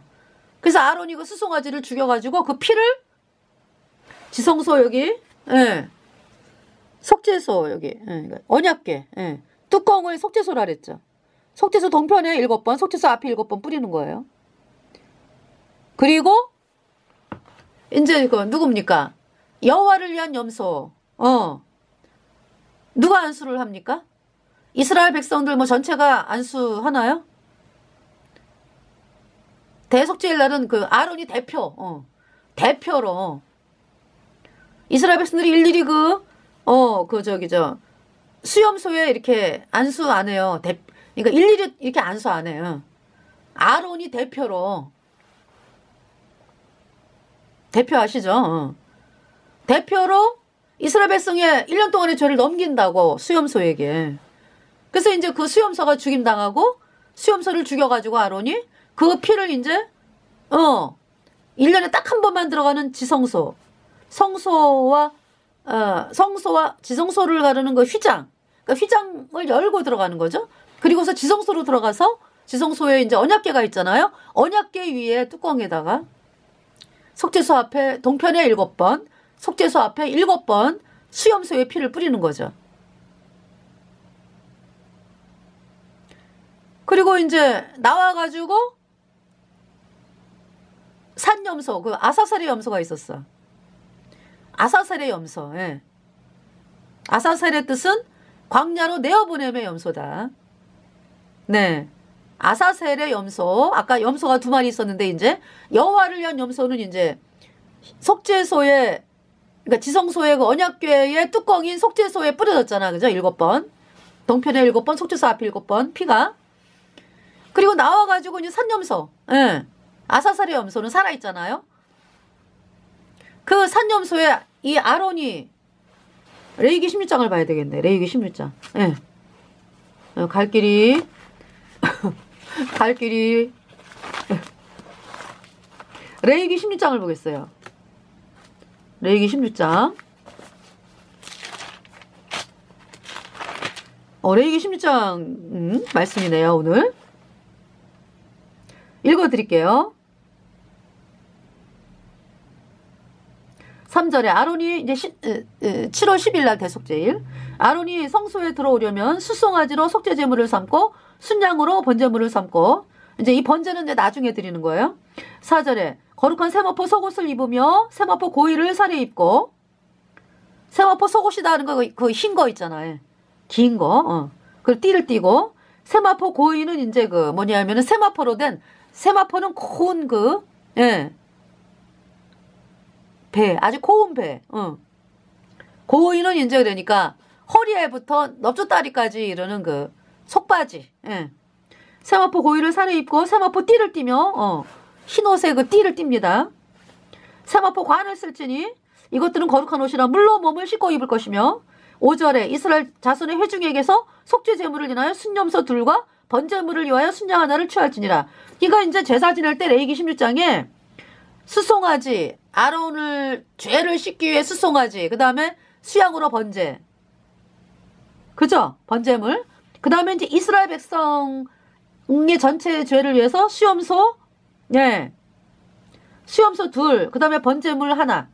그래서 아론이 그 수송아지를 죽여가지고 그 피를 지성소 여기, 속죄소 여기, 언약궤, 뚜껑을 속죄소라 그랬죠. 속죄소 동편에 7번, 속죄소 앞에 7번 뿌리는 거예요. 그리고 이제 누굽니까? 여호와를 위한 염소. 누가 안수를 합니까? 이스라엘 백성들 뭐 전체가 안수하나요? 대속죄일 날은 아론이 대표로 이스라엘 백성들이 일일이 수염소에 이렇게 안수 안 해요. 그러니까 일일이 이렇게 안수 안 해요. 아론이 대표 아시죠? 대표로 이스라엘 백성의 1년 동안의 죄를 넘긴다고 수염소에게. 그래서 이제 그 수염소가 죽임당하고 수염소를 죽여가지고 아론이 그 피를 이제 1년에 딱 한 번만 들어가는 지성소, 성소와 지성소를 가르는 그 휘장, 그러니까 휘장을 열고 들어가는 거죠. 그리고서 지성소로 들어가서 지성소에 이제 언약궤가 있잖아요. 언약궤 위에 뚜껑에다가 속죄소 앞에 동편에 7번, 속죄소 앞에 7번 수염소의 피를 뿌리는 거죠. 그리고 이제 나와가지고 산염소, 그 아사셀의 염소가 있었어. 아사셀의 염소. 예. 아사셀의 뜻은 광야로 내어보냄의 염소다. 네. 아사셀의 염소. 아까 염소가 2마리 있었는데 이제 여호와를 위한 염소는 이제 속죄소에, 그러니까 지성소의 그 언약궤의 뚜껑인 속죄소에 뿌려졌잖아. 그죠? 7번. 동편에 7번, 속죄소 앞에 7번 피가. 그리고 나와가지고 이제 산염소. 예. 아사셀의 염소는 살아있잖아요. 그 산염소에 이 아론이 레위기 16장을 봐야 되겠네. 레위기 16장. 예. 갈 길이 레위기 16장을 보겠어요. 레위기 16장. 레위기 16장 말씀이네요. 오늘 읽어드릴게요. 3절에 아론이 이제 7월 10일 날 대속제일, 아론이 성소에 들어오려면 수송아지로 속죄 제물을 삼고 순양으로 번제물을 삼고, 이제 이 번제는 이제 나중에 드리는 거예요. 4절에 거룩한 세마포 속옷을 입으며 세마포 고이를 살에 입고, 세마포 속옷이다 하는 거 그 흰 거 있잖아요. 긴 거. 그 띠를 띠고, 세마포 고이는 이제 그 뭐냐면은 세마포로 된, 세마포는 고운 배, 아주 고운 배. 고이는 이제 그러니까 허리에부터 넙조다리까지 이르는 그 속바지. 예. 세마포 고이를 살에 입고 세마포 띠를 띠며 흰 옷에 그 띠를 띱니다. 세마포 관을 쓸지니 이것들은 거룩한 옷이라 물로 몸을 씻고 입을 것이며, 5절에 이스라엘 자손의 회중에게서 속죄 제물을 인하여 순염소 둘과 번제물을 위하여 순양 하나를 취할지니라. 이거 이제 제사 지낼 때 레위기 16장에 수송아지, 아론을 죄를 씻기 위해 수송아지, 그 다음에 수양으로 번제, 그죠? 번제물. 그 다음에 이제 이스라엘 백성의 전체 죄를 위해서 수염소, 수염소 2, 그 다음에 번제물 하나,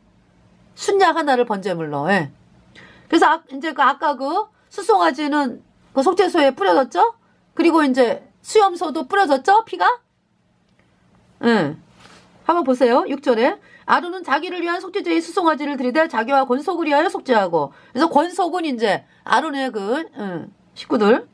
순양 하나를 번제물로. 그래서 이제 아까 그 수송아지는 그 속죄소에 뿌려졌죠? 그리고 이제 수염소도 뿌려졌죠? 피가? 한번 보세요. 6절에 아론은 자기를 위한 속죄제의 수송아지를 들이대 자기와 권속을 위하여 속죄하고, 그래서 권속은 이제 아론의 그 식구들.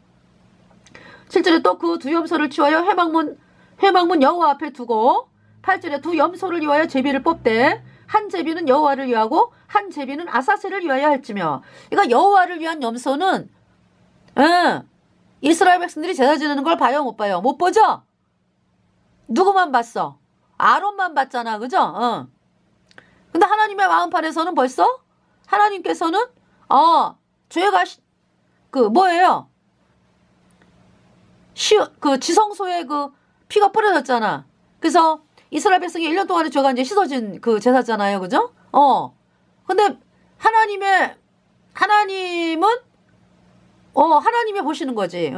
7절에 또 그 두 염소를 취하여 회막문 여호와 앞에 두고, 8절에 두 염소를 위하여 제비를 뽑되 한 제비는 여호와를 위하고 한 제비는 아사셀을 위하여 할지며. 그러니까 여호와를 위한 염소는 이스라엘 백성들이 제사 지내는 걸 봐요, 못 봐요? 못 보죠? 누구만 봤어? 아론만 봤잖아, 그죠? 근데 하나님의 마음판에서는 벌써 하나님께서는 죄가 뭐예요? 그 지성소에 그 피가 뿌려졌잖아. 그래서 이스라엘 백성이 1년 동안의 죄가 이제 씻어진 그 제사잖아요, 그죠? 근데 하나님은 하나님이 보시는 거지.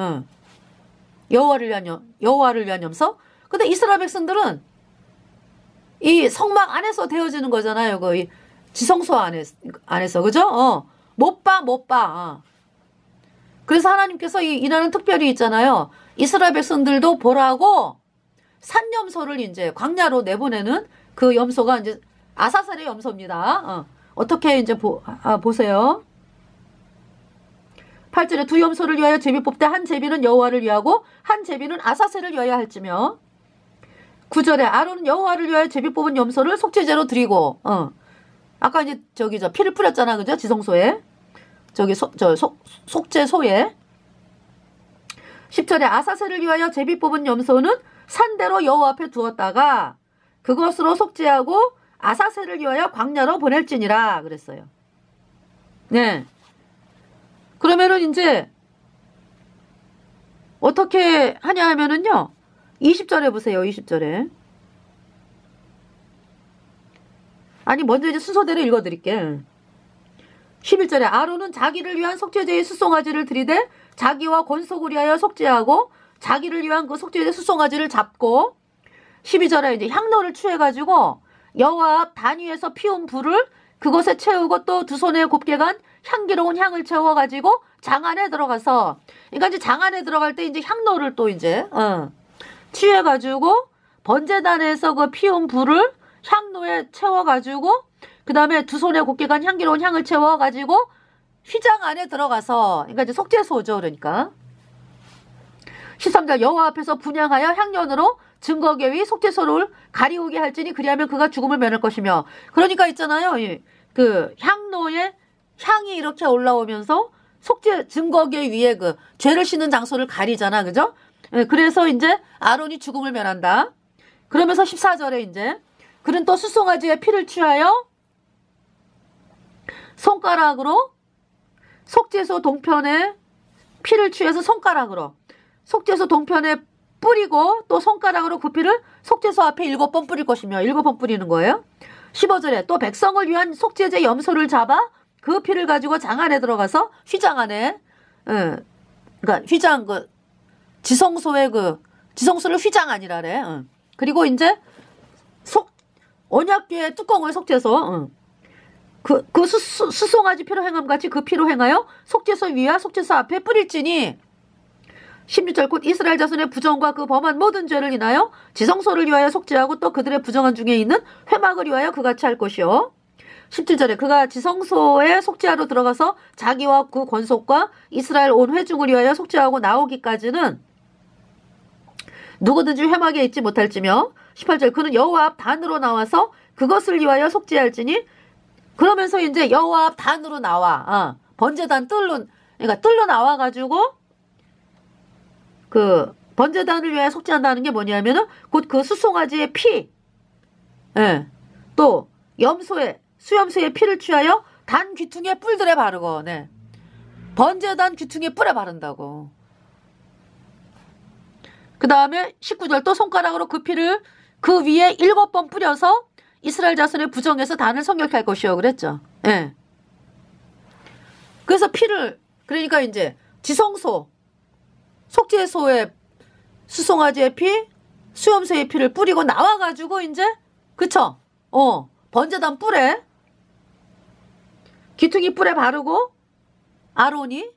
여호와를 위한 염소. 근데 이스라엘 백성들은 이 성막 안에서 되어지는 거잖아요. 그 지성소 안에서, 그죠? 못 봐. 그래서 하나님께서 이날은 특별히 있잖아요. 이스라엘 백성들도 보라고 산염소를 이제 광야로 내보내는 그 염소가 이제 아사셀의 염소입니다. 어떻게 이제 보세요. 8절에 두 염소를 위하여 제비 뽑되 한 제비는 여호와를 위하고 한 제비는 아사셀을 위하여 할지며. 9절에 아론은 여호와를 위하여 제비 뽑은 염소를 속죄제로 드리고, 아까 이제 피를 뿌렸잖아, 그죠? 지성소에. 속죄소에 10절에 아사셀을 위하여 제비 뽑은 염소는 산대로 여호와 앞에 두었다가 그것으로 속죄하고 아사셀을 위하여 광야로 보낼지니라 그랬어요. 네. 그러면은 이제 어떻게 하냐 하면은요. 20절에 보세요. 20절에. 아니 먼저 이제 순서대로 읽어드릴게. 11절에 아론은 자기를 위한 속죄제의 수송아지를 들이대 자기와 권속을 위하여 속죄하고 자기를 위한 그 속죄제의 수송아지를 잡고 12절에 이제 향로를 취해가지고 여호와 앞 단위에서 피운 불을 그곳에 채우고 또 두 손에 곱게 간 향기로운 향을 채워가지고 장 안에 들어가서 그러니까 이제 장 안에 들어갈 때 이제 향로를 또 이제 취해가지고 번제단에서 그 피운 불을 향로에 채워가지고 그 다음에 두 손에 곱게 간 향기로운 향을 채워가지고 휘장 안에 들어가서 그러니까 이제 속죄소죠. 그러니까 13절 여호와 앞에서 분향하여 향연으로 증거궤 위 속죄소를 가리우게 할지니 그리하면 그가 죽음을 면할 것이며 그러니까 있잖아요. 그 향로에 향이 이렇게 올라오면서 속죄 증거궤 위에 그 죄를 씻는 장소를 가리잖아. 그죠? 그래서 이제 아론이 죽음을 면한다. 그러면서 14절에 이제 그는 또 수송아지의 피를 취하여 손가락으로 속죄소 동편에 피를 취해서 손가락으로 속죄소 동편에 뿌리고 또 손가락으로 그 피를 속죄소 앞에 7번 뿌릴 것이며 7번 뿌리는 거예요. 15절에 또 백성을 위한 속죄제 염소를 잡아 그 피를 가지고 장 안에 들어가서 휘장 안에 그러니까 휘장 그 지성소의 그 지성소를 휘장 안이라래. 그리고 이제 언약궤의 뚜껑을 속죄소 그 수송아지 피로 행함 같이 그 피로 행하여 속죄소 위와 속죄소 앞에 뿌릴지니 16절 곧 이스라엘 자손의 부정과 그 범한 모든 죄를 인하여 지성소를 위하여 속죄하고 또 그들의 부정한 중에 있는 회막을 위하여 그같이 할 것이요. 17절에 그가 지성소에 속죄하러 들어가서 자기와 그 권속과 이스라엘 온 회중을 위하여 속죄하고 나오기까지는 누구든지 회막에 있지 못할지며 18절 그는 여호와 앞 단으로 나와서 그것을 위하여 속죄할지니 그러면서 이제 여호와 앞 단으로 나와 번제단 그러니까 뜰로 나와가지고 그 번제단을 위하여 속죄한다는 게 뭐냐면은 곧 그 수송아지의 피, 또 수염소의 피를 취하여 단 귀퉁이에 뿔들에 바르고, 번제단 귀퉁이에 뿔에 바른다고. 그 다음에 19절 또 손가락으로 그 피를 그 위에 7번 뿌려서 이스라엘 자손의 부정에서 단을 성결케 할 것이요 그랬죠. 그래서 피를 그러니까 이제 지성소 속죄소에 수송아지의 피, 수염소의 피를 뿌리고 나와가지고 이제 그쵸? 번제단 뿔에 귀퉁이 뿔에 바르고 아론이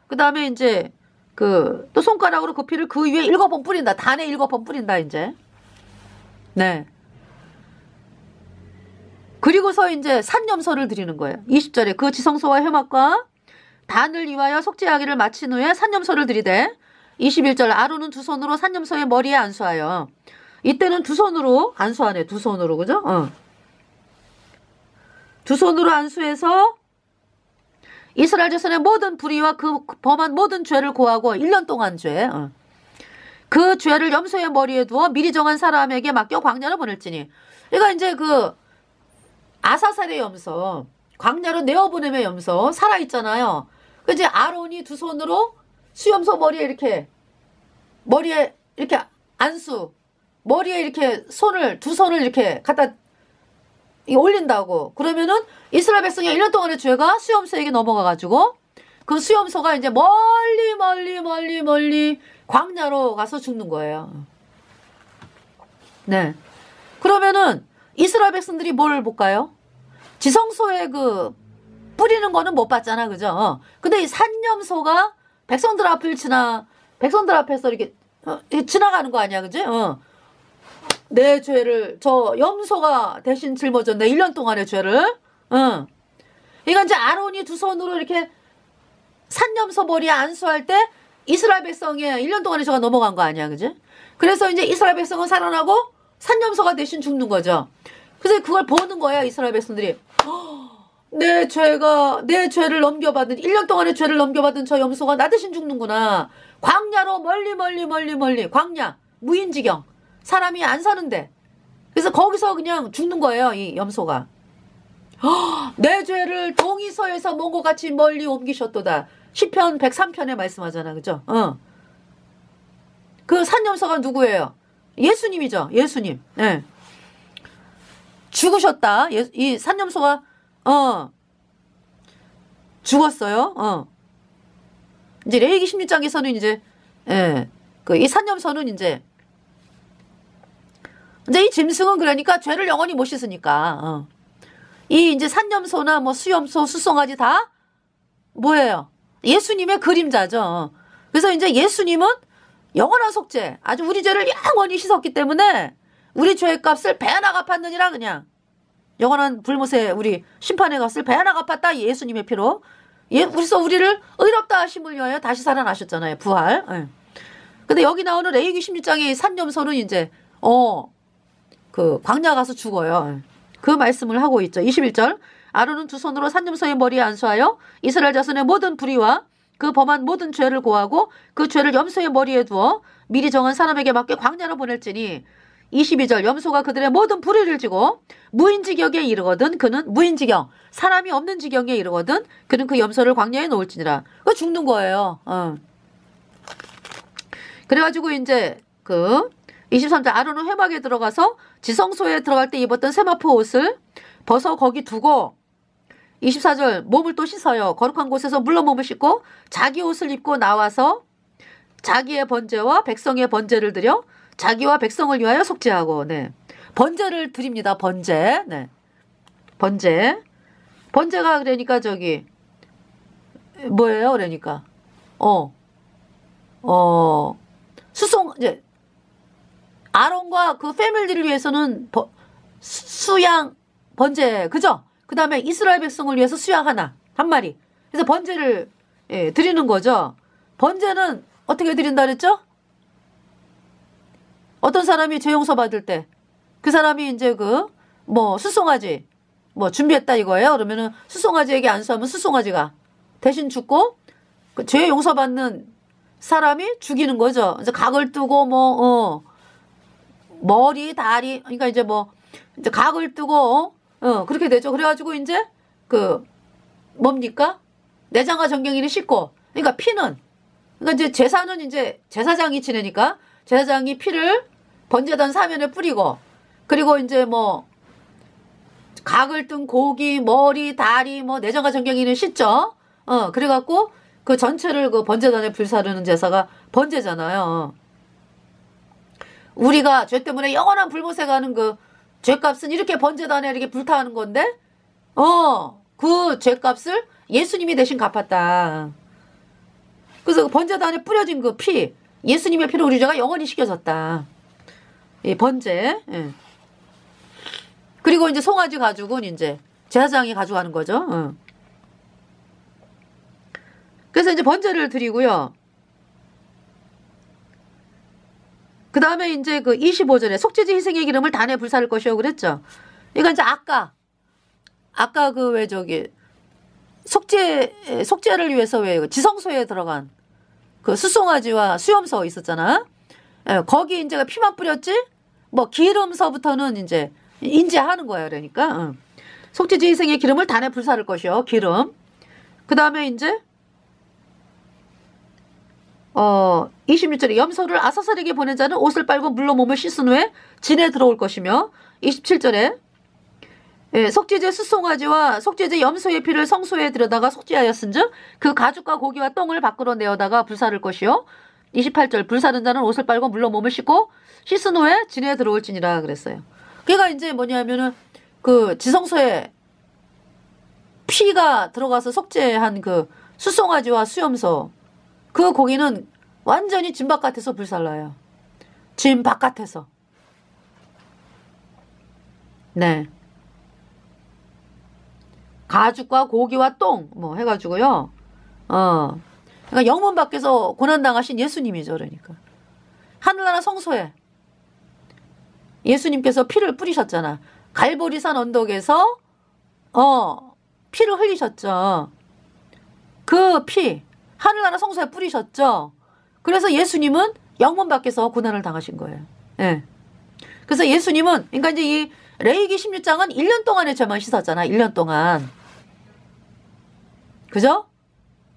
그 다음에 이제 또 손가락으로 그 피를 그 위에 7번 뿌린다. 단에 7번 뿌린다 이제. 네. 그리고서 이제 산염소를 드리는 거예요. 20절에 그 지성소와 회막과 단을 위하여 속죄하기를 마친 후에 산염소를 드리되 21절 아론은 두 손으로 산염소의 머리에 안수하여 이때는 두 손으로 안수하네. 두 손으로 그죠? 두 손으로 안수해서 이스라엘 자손의 모든 불의와 그 범한 모든 죄를 고하고 1년 동안 그 죄를 염소의 머리에 두어 미리 정한 사람에게 맡겨 광야로 보낼지니 그러니까 이제 그 아사살의 염소 광야로 내어보내의 염소 살아있잖아요. 그 이제 아론이 두 손으로 수염소 머리에 이렇게 머리에 이렇게 두 손을 이렇게 갖다 올린다고. 그러면은 이스라엘 백성의 1년 동안의 죄가 수염소에게 넘어가가지고 그 수염소가 이제 멀리 광야로 가서 죽는 거예요. 네. 그러면은 이스라엘 백성들이 뭘 볼까요? 지성소에 그 뿌리는 거는 못 봤잖아, 그죠? 근데 이 산염소가 백성들 앞에서 이렇게 지나가는 거 아니야, 그지? 내 죄를 저 염소가 대신 짊어졌네. 1년 동안의 죄를. 그러니까 이제 아론이 두 손으로 이렇게 산염소 머리에 안수할 때 이스라엘 백성의 1년 동안의 죄가 넘어간 거 아니야, 그지? 그래서 이제 이스라엘 백성은 살아나고 산염소가 대신 죽는 거죠. 그래서 그걸 보는 거야, 이스라엘 백성들이. 내 죄를 넘겨받은, 1년 동안의 죄를 넘겨받은 저 염소가 나 대신 죽는구나. 광야로 멀리, 광야, 무인지경. 사람이 안 사는데. 그래서 거기서 그냥 죽는 거예요, 이 염소가. 내 죄를 동이서에서 먼 것 같이 멀리 옮기셨도다. 시편 103편에 말씀하잖아, 그죠? 그 산염소가 누구예요? 예수님이죠, 예수님. 네. 죽으셨다. 이 산염소가, 죽었어요. 이제 레위기 16장에서는 이제, 이 산염소는 이제 이 짐승은 그러니까 죄를 영원히 못 씻으니까, 이 이제 산염소나 뭐 수염소, 수송아지 다 뭐예요? 예수님의 그림자죠. 그래서 이제 예수님은 영원한 속죄, 아주 우리 죄를 영원히 씻었기 때문에 우리 죄의 값을 배 하나 갚았느니라. 그냥 영원한 불못에 우리 심판의 값을 배 하나 갚았다, 예수님의 피로. 그래서 우리를 의롭다 하심을 위하여 다시 살아나셨잖아요, 부활. 근데 여기 나오는 레위기 16장의 산염소는 이제 그 광야 가서 죽어요. 그 말씀을 하고 있죠. 21절. 아론은 두 손으로 산염소의 머리에 안수하여 이스라엘 자손의 모든 불의와 그 범한 모든 죄를 고하고 그 죄를 염소의 머리에 두어 미리 정한 사람에게 맡겨 광야로 보낼지니. 22절. 염소가 그들의 모든 불의를 지고 무인지경에 이르거든 그는, 무인지경, 사람이 없는 지경에 이르거든 그는 그 염소를 광야에 놓을지니라. 그 죽는 거예요. 그래가지고 이제 23절. 아론은 회막에 들어가서 지성소에 들어갈 때 입었던 세마포 옷을 벗어 거기 두고, 24절. 몸을 또 씻어요. 거룩한 곳에서 물로 몸을 씻고 자기 옷을 입고 나와서 자기의 번제와 백성의 번제를 드려 자기와 백성을 위하여 속죄하고. 네. 번제를 드립니다. 번제. 네. 번제가 그러니까 뭐예요? 그러니까 수송, 이제 아론과 그 패밀리를 위해서는 수양 번제, 그죠? 그 다음에 이스라엘 백성을 위해서 수양 한 마리. 그래서 번제를 드리는 거죠. 번제는 어떻게 드린다 그랬죠? 어떤 사람이 죄 용서 받을 때 그 사람이 이제 수송아지 준비했다 이거예요. 그러면은 수송아지에게 안수하면 수송아지가 대신 죽고 그 죄 용서 받는 사람이 죽이는 거죠. 이제 각을 뜨고 머리, 다리, 그러니까 이제 이제 각을 뜨고 그렇게 되죠. 그래가지고 이제 뭡니까? 내장과 정경이를 씻고, 그러니까 피는, 그러니까 이제 제사는 이제 제사장이 지내니까 제사장이 피를 번제단 사면에 뿌리고, 그리고 이제 각을 뜬 고기, 머리, 다리, 내장과 정경이는 씻죠. 그래갖고 그 전체를 그 번제단에 불사르는 제사가 번제잖아요. 우리가 죄 때문에 영원한 불못에 가는 그 죄값은 이렇게 번제단에 이렇게 불타는 건데, 그 죄값을 예수님이 대신 갚았다. 그래서 그 번제단에 뿌려진 그 피, 예수님의 피로 우리 죄가 영원히 씻겨졌다. 이 번제. 예. 그리고 이제 송아지 가죽은 이제 제사장이 가져가는 거죠. 그래서 이제 번제를 드리고요. 그 다음에 이제 25절에 속죄제 희생의 기름을 단에 불사를 것이요 그랬죠. 그러니까 이제 아까 속죄를 위해서 지성소에 들어간 그 수송아지와 수염소 있었잖아. 거기 이제 피만 뿌렸지? 기름서부터는 이제 인지하는 거예요. 그러니까. 속죄제 희생의 기름을 단에 불사를 것이요. 기름. 그 다음에 이제 26절에 염소를 아사살에게 보낸 자는 옷을 빨고 물로 몸을 씻은 후에 진에 들어올 것이며, 27절에 속죄제 수송아지와 속죄제 염소의 피를 성소에 들여다가 속죄하였은즉 그 가죽과 고기와 똥을 밖으로 내어다가 불사를 것이요. 28절. 불사른 자는 옷을 빨고 물로 몸을 씻고 씻은 후에 진에 들어올지니라 그랬어요. 그러니까 이제 뭐냐면은 그 지성소에 피가 들어가서 속죄한 그 수송아지와 수염소, 그 고기는 완전히 진 바깥에서 불살라요. 진 바깥에서. 네. 가죽과 고기와 똥 해가지고요. 그러니까 영문 밖에서 고난당하신 예수님이죠. 그러니까 하늘나라 성소에 예수님께서 피를 뿌리셨잖아. 갈보리산 언덕에서 피를 흘리셨죠. 그 피, 하늘나라 성소에 뿌리셨죠. 그래서 예수님은 영문 밖에서 고난을 당하신 거예요. 예. 그래서 예수님은, 그러니까 이제 이 레위기 16장은 1년 동안의 죄만 씻었잖아. 1년 동안. 그죠?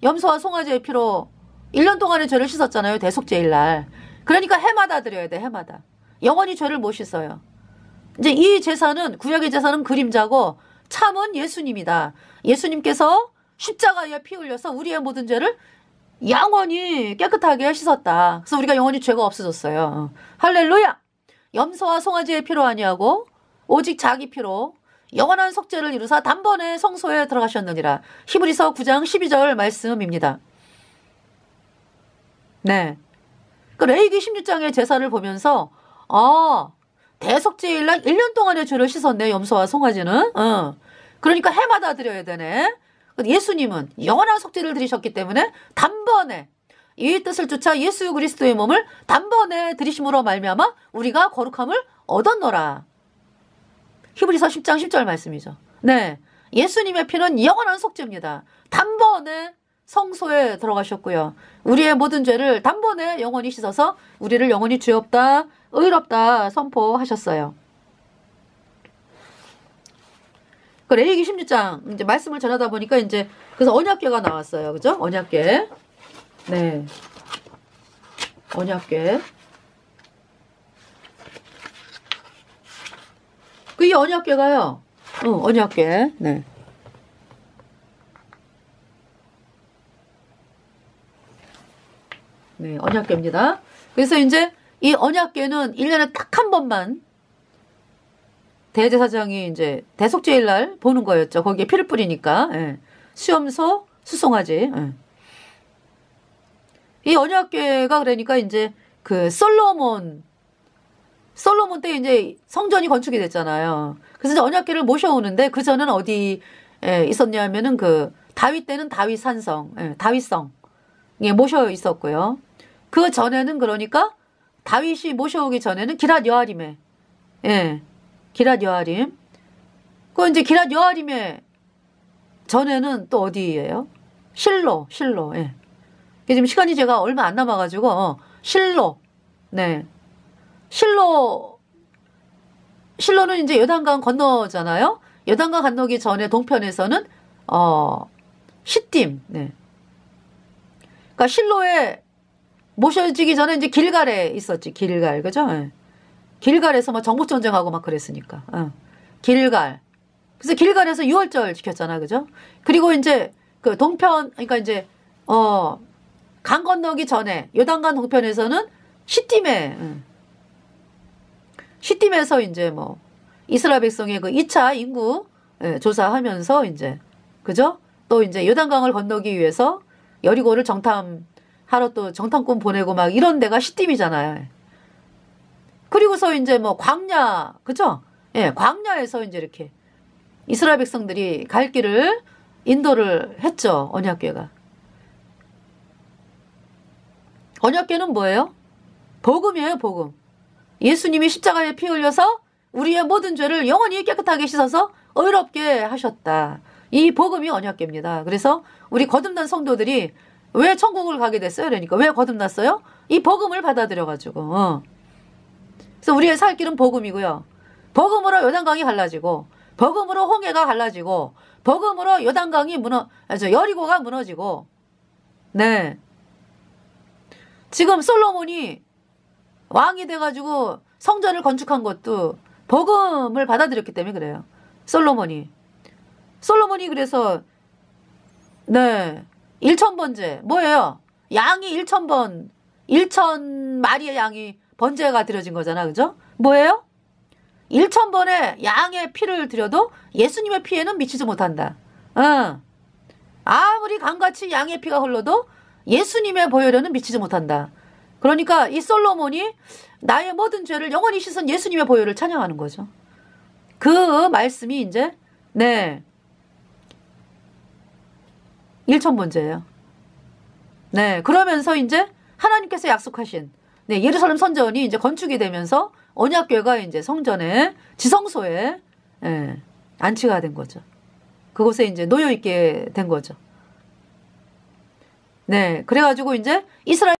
염소와 송아지의 피로 1년 동안의 죄를 씻었잖아요. 대속죄일 날. 그러니까 해마다 드려야 돼. 해마다. 영원히 죄를 못 씻어요. 이제 이 제사는, 구약의 제사는 그림자고 참은 예수님이다. 예수님께서 십자가에 피 흘려서 우리의 모든 죄를 영원히 깨끗하게 씻었다. 그래서 우리가 영원히 죄가 없어졌어요. 할렐루야! 염소와 송아지의 피로 아니하고 오직 자기 피로 영원한 속죄를 이루사 단번에 성소에 들어가셨느니라. 히브리서 9장 12절 말씀입니다. 네. 그 레위기 16장의 제사를 보면서 대속죄일 날 1년 동안의 죄를 씻었네. 염소와 송아지는. 그러니까 해마다 드려야 되네. 예수님은 영원한 속죄를 드리셨기 때문에 단번에 이 뜻을 쫓아 예수 그리스도의 몸을 단번에 드리심으로 말미암아 우리가 거룩함을 얻었노라. 히브리서 10장 10절 말씀이죠. 네, 예수님의 피는 영원한 속죄입니다. 단번에 성소에 들어가셨고요. 우리의 모든 죄를 단번에 영원히 씻어서 우리를 영원히 죄 없다, 의롭다 선포하셨어요. 그 레위기 16장 이제 말씀을 전하다 보니까 이제 그래서 언약궤가 나왔어요. 그죠? 언약궤. 네. 언약궤. 그 이 언약궤가요. 언약궤. 네. 네, 언약궤입니다. 그래서 이제 이 언약궤는 1년에 딱 한 번만 대제사장이 이제 대속죄일 날 보는 거였죠. 거기에 피를 뿌리니까. 예. 수염소, 수송아지. 예. 이 언약궤가 그러니까 이제 그 솔로몬 때 이제 성전이 건축이 됐잖아요. 그래서 이제 언약궤를 모셔오는데 그 전에는 어디에 있었냐면은 그 다윗 때는 다윗 산성, 다윗성에 모셔 있었고요. 그 전에는 그러니까 다윗이 모셔오기 전에는 기랏 여아림에, 기랏 여아림. 그 이제 기랏 여아림에 전에는 또 어디예요? 실로. 예. 지금 시간이 제가 얼마 안 남아가지고 실로. 네. 실로는 이제 요단강 건너잖아요. 요단강 건너기 전에 동편에서는 시딤. 네. 그러니까 실로에 모셔지기 전에 이제 길갈에 있었지. 길갈. 그죠? 네. 길갈에서 막 정복전쟁하고 막 그랬으니까. 길갈. 그래서 길갈에서 유월절 지켰잖아. 그죠? 그리고 이제 그 동편, 그러니까 이제, 강 건너기 전에, 요단강 동편에서는 시딤에서 이제 뭐, 이스라엘 백성의 그 2차 인구 조사하면서 이제, 그죠? 또 이제 요단강을 건너기 위해서 여리고를 정탐하러 또 정탐꾼 보내고 막 이런 데가 시딤이잖아요. 그리고서 이제 뭐 광야, 그죠? 예, 광야에서 이제 이렇게 이스라엘 백성들이 갈 길을 인도를 했죠. 언약궤가. 언약궤는 뭐예요? 복음이에요, 복음. 예수님이 십자가에 피 흘려서 우리의 모든 죄를 영원히 깨끗하게 씻어서 의롭게 하셨다. 이 복음이 언약궤입니다. 그래서 우리 거듭난 성도들이 왜 천국을 가게 됐어요? 그러니까 왜 거듭났어요? 이 복음을 받아들여가지고. 그래서 우리의 살 길은 복음이고요. 복음으로 요단강이 갈라지고, 복음으로 홍해가 갈라지고, 복음으로 요단강이 여리고가 무너지고, 네. 지금 솔로몬이 왕이 돼가지고 성전을 건축한 것도 복음을 받아들였기 때문에 그래요. 솔로몬이 그래서, 네. 1000번째. 뭐예요? 양이 1000마리의 양이 번제가 드려진 거잖아. 그죠? 뭐예요? 1000번의 양의 피를 드려도 예수님의 피에는 미치지 못한다. 아무리 강같이 양의 피가 흘러도 예수님의 보혈에는 미치지 못한다. 그러니까 이 솔로몬이 나의 모든 죄를 영원히 씻은 예수님의 보혈을 찬양하는 거죠. 그 말씀이 이제, 네. 1000번째예요. 네. 그러면서 이제 하나님께서 약속하신 네, 예루살렘 성전이 이제 건축이 되면서 언약궤가 이제 성전에 지성소에 안치가 된 거죠. 그곳에 이제 놓여 있게 된 거죠. 네, 그래가지고 이제 이스라엘